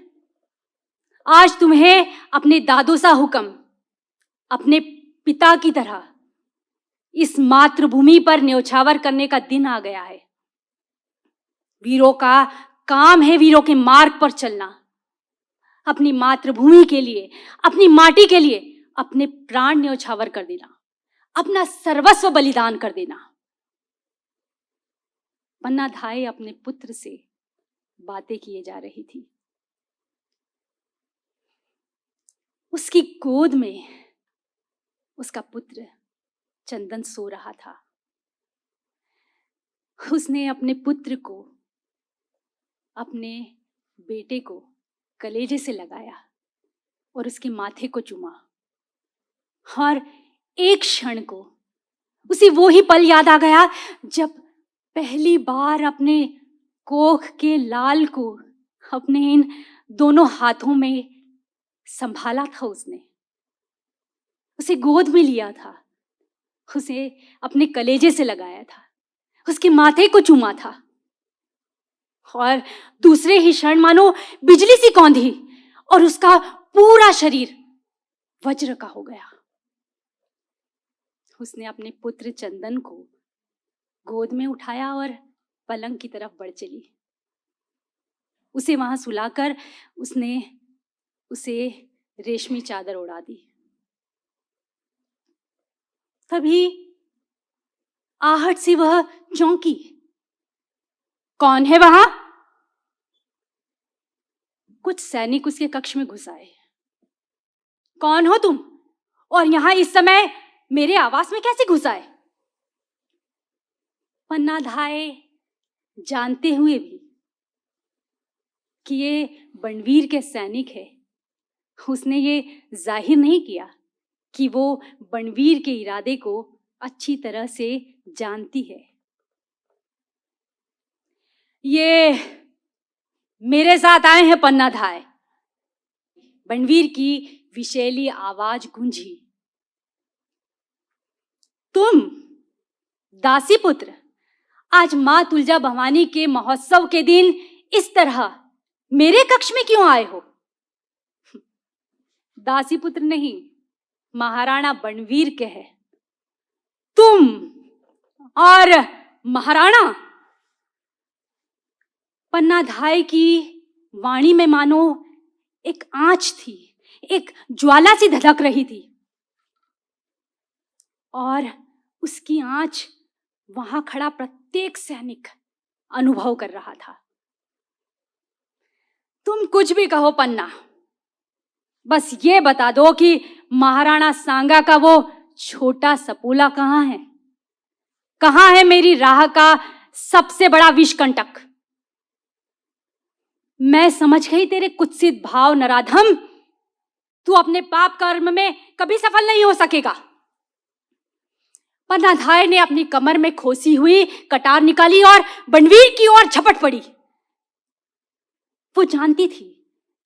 आज तुम्हें अपने दादों सा हुक्म, अपने पिता की तरह इस मातृभूमि पर न्योछावर करने का दिन आ गया है। वीरों का काम है वीरों के मार्ग पर चलना, अपनी मातृभूमि के लिए, अपनी माटी के लिए अपने प्राण न्योछावर कर देना, अपना सर्वस्व बलिदान कर देना। पन्नाधाय अपने पुत्र से बातें किए जा रही थी। उसकी गोद में उसका पुत्र चंदन सो रहा था। उसने अपने पुत्र को, अपने बेटे को कलेजे से लगाया और उसके माथे को चूमा और एक क्षण को उसे वो ही पल याद आ गया जब पहली बार अपने कोख के लाल को अपने इन दोनों हाथों में संभाला था। उसने उसे गोद में लिया था, उसे अपने कलेजे से लगाया था, उसके माथे को चूमा था और दूसरे ही क्षण मानो बिजली सी कौंधी और उसका पूरा शरीर वज्र का हो गया। उसने अपने पुत्र चंदन को गोद में उठाया और पलंग की तरफ बढ़ चली। उसे वहां सुलाकर उसने उसे रेशमी चादर ओढ़ा दी। तभी आहट से वह चौंकी। कौन है वहां? कुछ सैनिक उसके कक्ष में घुस आए। कौन हो तुम और यहां इस समय मेरे आवास में कैसे घुस आए? पन्नाधाय जानते हुए भी कि ये बणवीर के सैनिक है, उसने ये जाहिर नहीं किया कि वो बणवीर के इरादे को अच्छी तरह से जानती है। ये मेरे साथ आए हैं पन्नाधाय। बणवीर की विशैली आवाज गूंजी। तुम दासी पुत्र आज मां तुलजा भवानी के महोत्सव के दिन इस तरह मेरे कक्ष में क्यों आए हो? दासी पुत्र नहीं, महाराणा बणवीर के है। तुम और महाराणा? पन्नाधाय की वाणी में मानो एक आंच थी, एक ज्वाला सी धधक रही थी और उसकी आंच वहां खड़ा प्रत्येक सैनिक अनुभव कर रहा था। तुम कुछ भी कहो पन्ना, बस ये बता दो कि महाराणा सांगा का वो छोटा सपूला कहाँ है? कहाँ है मेरी राह का सबसे बड़ा विषकंटक? मैं समझ गई तेरे कुत्सित भाव नराधम, तू अपने पाप कर्म में कभी सफल नहीं हो सकेगा। पन्नाधाय ने अपनी कमर में खोसी हुई कटार निकाली और बणवीर की ओर झपट पड़ी। वो जानती थी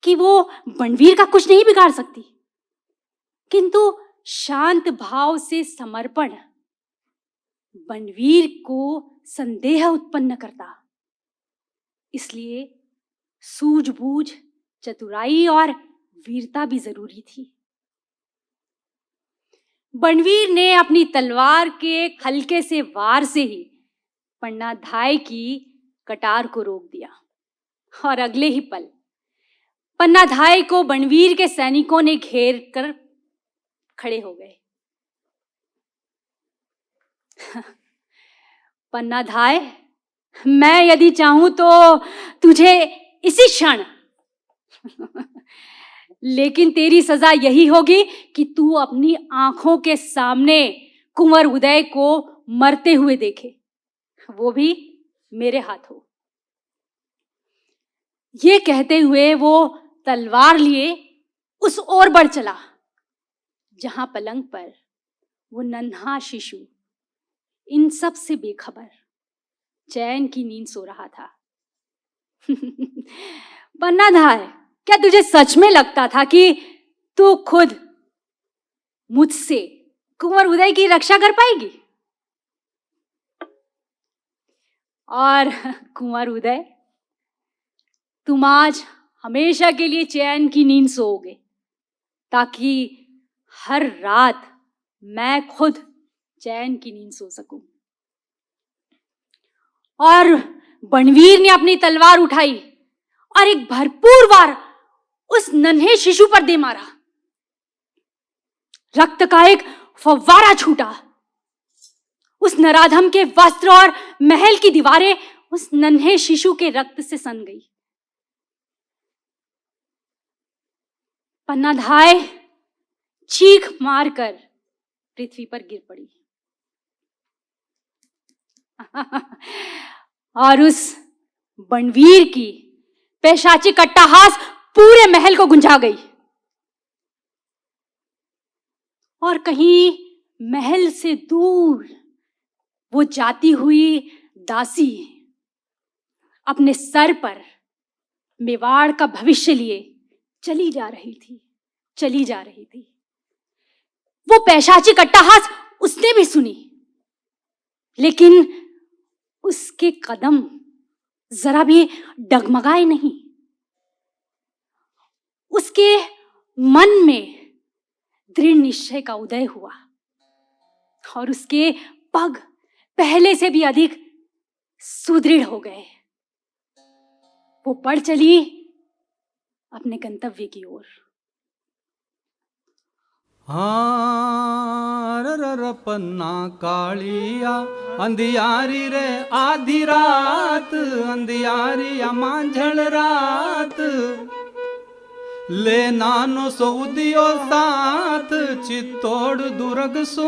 कि वो बणवीर का कुछ नहीं बिगाड़ सकती, किंतु शांत भाव से समर्पण बणवीर को संदेह उत्पन्न करता। इसलिए सूझबूझ, चतुराई और वीरता भी जरूरी थी। बनवीर ने अपनी तलवार के एक हल्के से वार से ही पन्नाधाय की कटार को रोक दिया और अगले ही पल पन्नाधाय को बनवीर के सैनिकों ने घेर कर खड़े हो गए। पन्नाधाय, मैं यदि चाहूं तो तुझे इसी क्षण लेकिन तेरी सजा यही होगी कि तू अपनी आंखों के सामने कुंवर उदय को मरते हुए देखे, वो भी मेरे हाथों। ये कहते हुए वो तलवार लिए उस ओर बढ़ चला जहां पलंग पर वो नन्हा शिशु इन सब से बेखबर चैन की नींद सो रहा था। पन्नाधाय, क्या तुझे सच में लगता था कि तू खुद मुझसे कुंवर उदय की रक्षा कर पाएगी? और कुंवर उदय, तुम आज हमेशा के लिए चैन की नींद सोओगे, ताकि हर रात मैं खुद चैन की नींद सो सकूं। और बनवीर ने अपनी तलवार उठाई और एक भरपूर वार उस नन्हे शिशु पर दे मारा। रक्त का एक फव्वारा छूटा। उस नराधम के वस्त्र और महल की दीवारें उस नन्हे शिशु के रक्त से सन गई। पन्नाधाय चीख मारकर पृथ्वी पर गिर पड़ी और उस बनवीर की पैशाचिक अट्टहास पूरे महल को गुंजा गई। और कहीं महल से दूर वो जाती हुई दासी अपने सर पर मेवाड़ का भविष्य लिए चली जा रही थी। वो पैशाचिक अट्टहास उसने भी सुनी, लेकिन उसके कदम जरा भी डगमगाए नहीं। उसके मन में दृढ़ निश्चय का उदय हुआ और उसके पग पहले से भी अधिक सुदृढ़ हो गए। वो बढ़ चली अपने गंतव्य की ओर। हाँ र पन्ना कालिया अंधियारी रे आधी रात, अंधियारी मांझल रात, ले नानो सऊदियो साथ, चित्तौड़ दुर्ग सू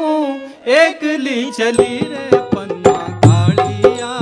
एकली चली रे पन्ना कालिया।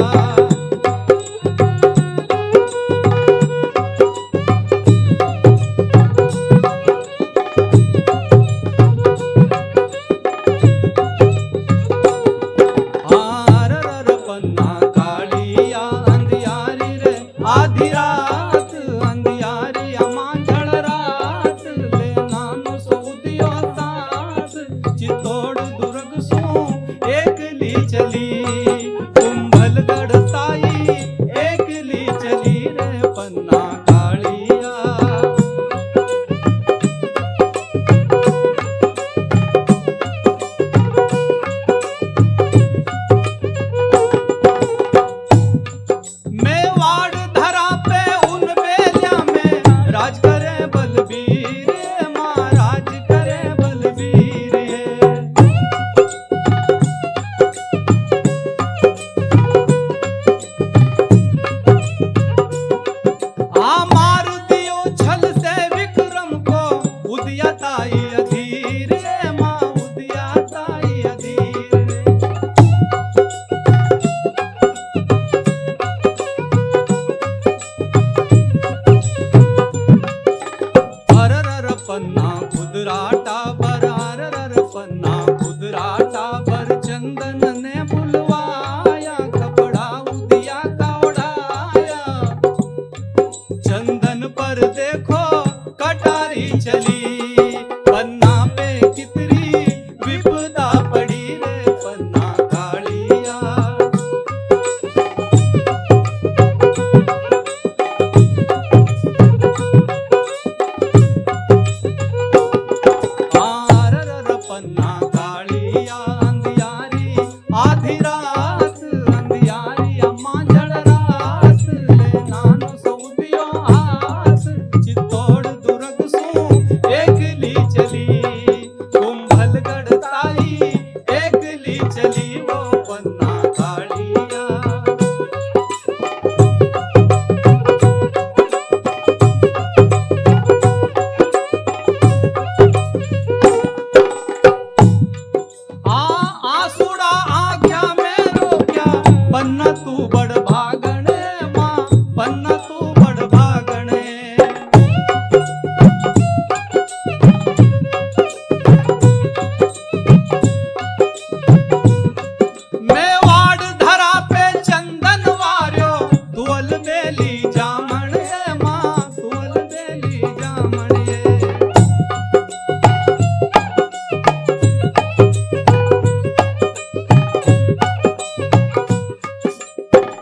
मेवाड़ धरा पे बेली जामण ये माँ तुअल बेली जामण ये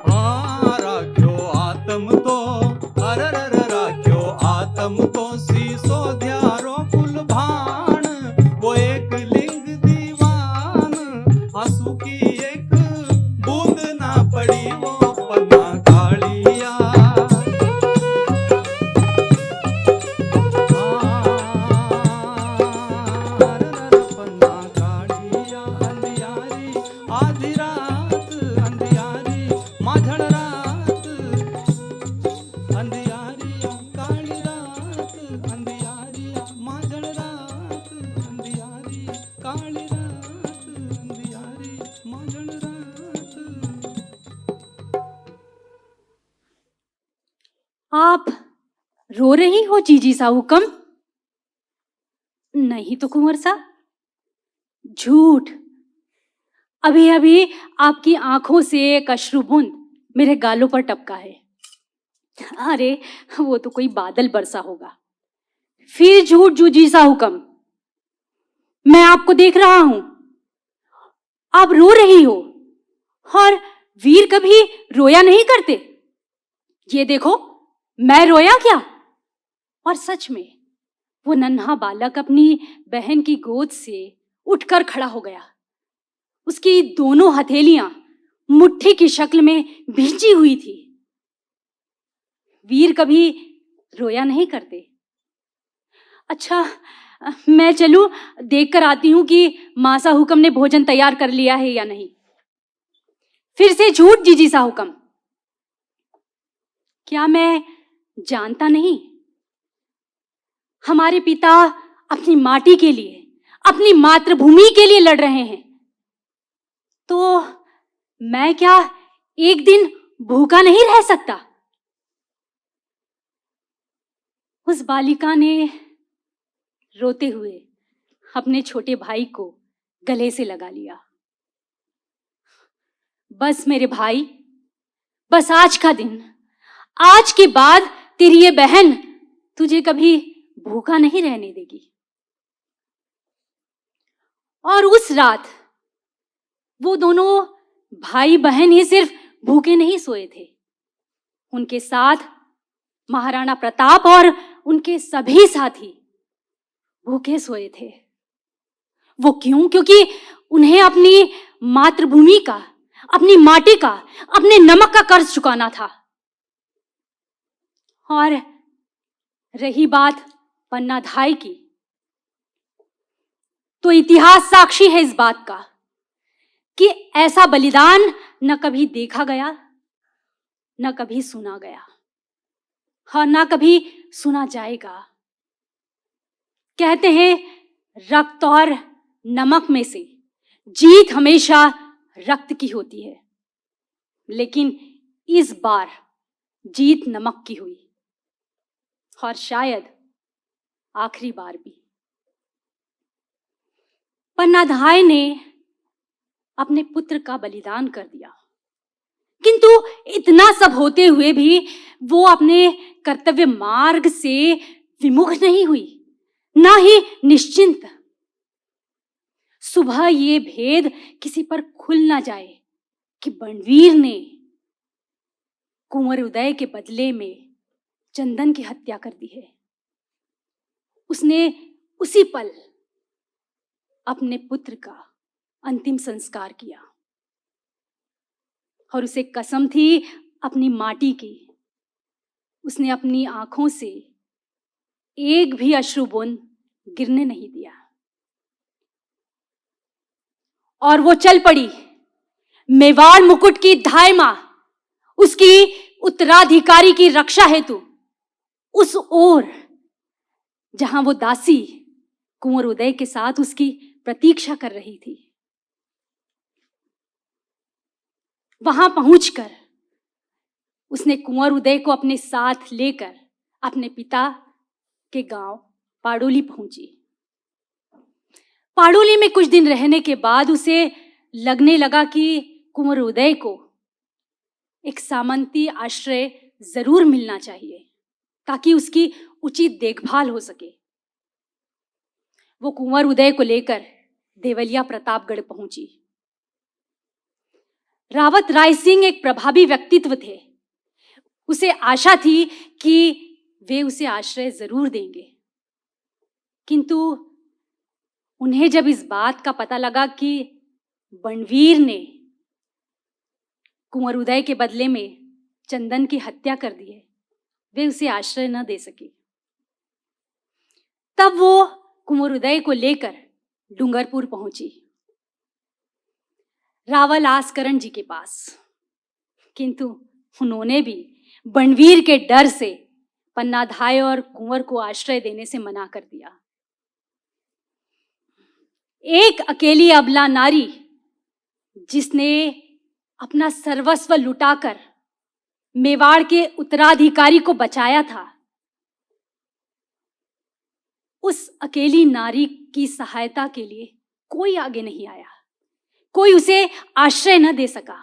हाँ राख्यो आत्म तो अरर राख्यो आत्म तो सीसो ध्यारो कुल भाण वो एक लिंग दीवान आंसू की एक बूंद ना पड़ी वो पन्ना कालिया पन्ना कालिया अंधियारी आधी रात अंधियारी माझण रात अंधियारी काली रात अंधियारी माझण रात अंधियारी काली रात अंधियारी माझण रात आप रो रही हो जीजी साहूकम? नहीं तो कुंवर साहब, झूठ। अभी अभी आपकी आंखों से एक अश्रुबूंद मेरे गालों पर टपका है। अरे वो तो कोई बादल बरसा होगा। फिर झूठ जूजी साहूकम, मैं आपको देख रहा हूं, आप रो रही हो। और वीर कभी रोया नहीं करते। ये देखो, मैं रोया क्या? और सच में वो नन्हा बालक अपनी बहन की गोद से उठकर खड़ा हो गया। उसकी दोनों हथेलियां मुट्ठी की शक्ल में भींची हुई थी। वीर कभी रोया नहीं करते। अच्छा, मैं चलूं, देख कर आती हूं कि मां साहूकम ने भोजन तैयार कर लिया है या नहीं। फिर से झूठ जीजी साहूकम, क्या मैं जानता नहीं? हमारे पिता अपनी माटी के लिए, अपनी मातृभूमि के लिए लड़ रहे हैं, तो मैं क्या एक दिन भूखा नहीं रह सकता? उस बालिका ने रोते हुए अपने छोटे भाई को गले से लगा लिया। बस मेरे भाई, बस आज का दिन, आज के बाद तेरी ये बहन तुझे कभी भूखा नहीं रहने देगी। और उस रात वो दोनों भाई बहन ही सिर्फ भूखे नहीं सोए थे, उनके साथ महाराणा प्रताप और उनके सभी साथी भूखे सोए थे। वो क्यों? क्योंकि उन्हें अपनी मातृभूमि का, अपनी माटी का, अपने नमक का कर्ज चुकाना था। और रही बात पन्नाधाय की, तो इतिहास साक्षी है इस बात का कि ऐसा बलिदान न कभी देखा गया, न कभी सुना गया, हाँ न कभी सुना जाएगा। कहते हैं रक्त और नमक में से जीत हमेशा रक्त की होती है, लेकिन इस बार जीत नमक की हुई, और शायद आखिरी बार भी। पन्नाधाय ने अपने पुत्र का बलिदान कर दिया, किंतु इतना सब होते हुए भी वो अपने कर्तव्य मार्ग से विमुख नहीं हुई, ना ही निश्चिंत। सुबह ये भेद किसी पर खुल ना जाए कि बणवीर ने कुंवर उदय के बदले में चंदन की हत्या कर दी है। उसने उसी पल अपने पुत्र का अंतिम संस्कार किया, और उसे कसम थी अपनी माटी की, उसने अपनी आंखों से एक भी अश्रुबूंद गिरने नहीं दिया। और वो चल पड़ी मेवाड़ मुकुट की धायमा, उसकी उत्तराधिकारी की रक्षा हेतु उस ओर जहां वो दासी कुंवर उदय के साथ उसकी प्रतीक्षा कर रही थी। वहां पहुंचकर उसने कुंवर उदय को अपने साथ लेकर अपने पिता के गांव पाड़ोली पहुंची। पाड़ोली में कुछ दिन रहने के बाद उसे लगने लगा कि कुंवर उदय को एक सामंती आश्रय जरूर मिलना चाहिए ताकि उसकी उचित देखभाल हो सके। वो कुंवर उदय को लेकर देवलिया प्रतापगढ़ पहुंची। रावत राय सिंह एक प्रभावी व्यक्तित्व थे। उसे आशा थी कि वे उसे आश्रय जरूर देंगे, किंतु उन्हें जब इस बात का पता लगा कि बणवीर ने कुंवर उदय के बदले में चंदन की हत्या कर दी है, वे उसे आश्रय न दे सके। तब वो कुंवर उदय को लेकर डूंगरपुर पहुंची, रावल आसकरण जी के पास, किंतु उन्होंने भी बणवीर के डर से पन्नाधाय और कुंवर को आश्रय देने से मना कर दिया। एक अकेली अबला नारी जिसने अपना सर्वस्व लुटाकर मेवाड़ के उत्तराधिकारी को बचाया था, उस अकेली नारी की सहायता के लिए कोई आगे नहीं आया, कोई उसे आश्रय न दे सका।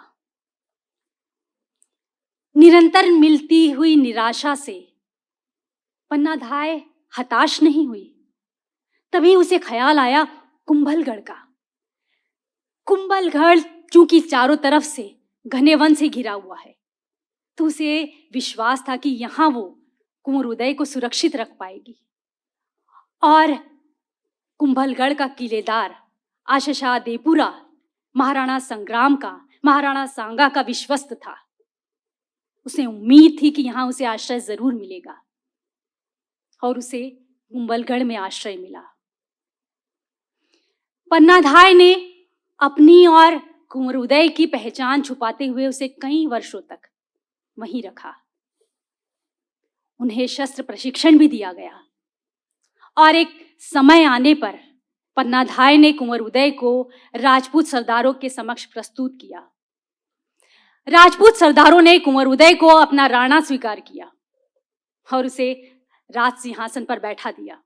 निरंतर मिलती हुई निराशा से पन्नाधाय हताश नहीं हुई। तभी उसे ख्याल आया कुंभलगढ़ का। कुंभलगढ़ चूंकि चारों तरफ से घने वन से घिरा हुआ है, तो उसे विश्वास था कि यहां वो कुंवर उदय को सुरक्षित रख पाएगी। और कुंभलगढ़ का किलेदार आशाशाह देपुरा महाराणा संग्राम का, महाराणा सांगा का विश्वस्त था। उसे उम्मीद थी कि यहां उसे आश्रय जरूर मिलेगा, और उसे कुंभलगढ़ में आश्रय मिला। पन्नाधाय ने अपनी और कुंवर उदय की पहचान छुपाते हुए उसे कई वर्षों तक वहीं रखा। उन्हें शस्त्र प्रशिक्षण भी दिया गया, और एक समय आने पर पन्नाधाय ने कुंवर उदय को राजपूत सरदारों के समक्ष प्रस्तुत किया। राजपूत सरदारों ने कुंवर उदय को अपना राणा स्वीकार किया और उसे राज सिंहासन पर बैठा दिया।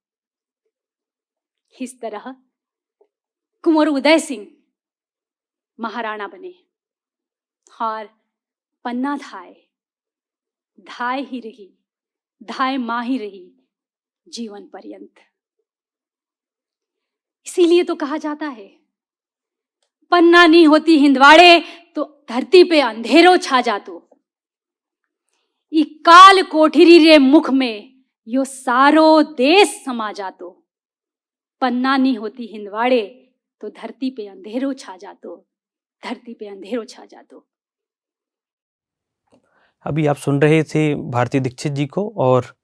इस तरह कुंवर उदय सिंह महाराणा बने, और पन्नाधाय धाय ही रही, धाय मां ही रही जीवन पर्यंत। इसीलिए तो कहा जाता है, पन्ना नहीं होती हिंदवाड़े तो धरती पे अंधेरो छा जातो। ई काल कोठरी रे मुख में यो सारो देश समा जातो। पन्ना नहीं होती हिंदवाड़े तो धरती पे अंधेरो छा जातो, धरती पे अंधेरो छा जातो। अभी आप सुन रहे थे भारती दीक्षित जी को और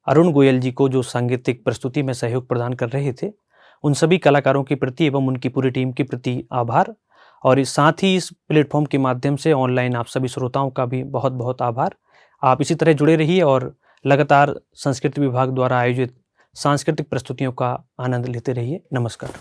अरुण गोयल जी को, जो सांगीतिक प्रस्तुति में सहयोग प्रदान कर रहे थे। उन सभी कलाकारों के प्रति एवं उनकी पूरी टीम के प्रति आभार, और इस साथ ही इस प्लेटफॉर्म के माध्यम से ऑनलाइन आप सभी श्रोताओं का भी बहुत बहुत आभार। आप इसी तरह जुड़े रहिए और लगातार संस्कृति विभाग द्वारा आयोजित सांस्कृतिक प्रस्तुतियों का आनंद लेते रहिए। नमस्कार।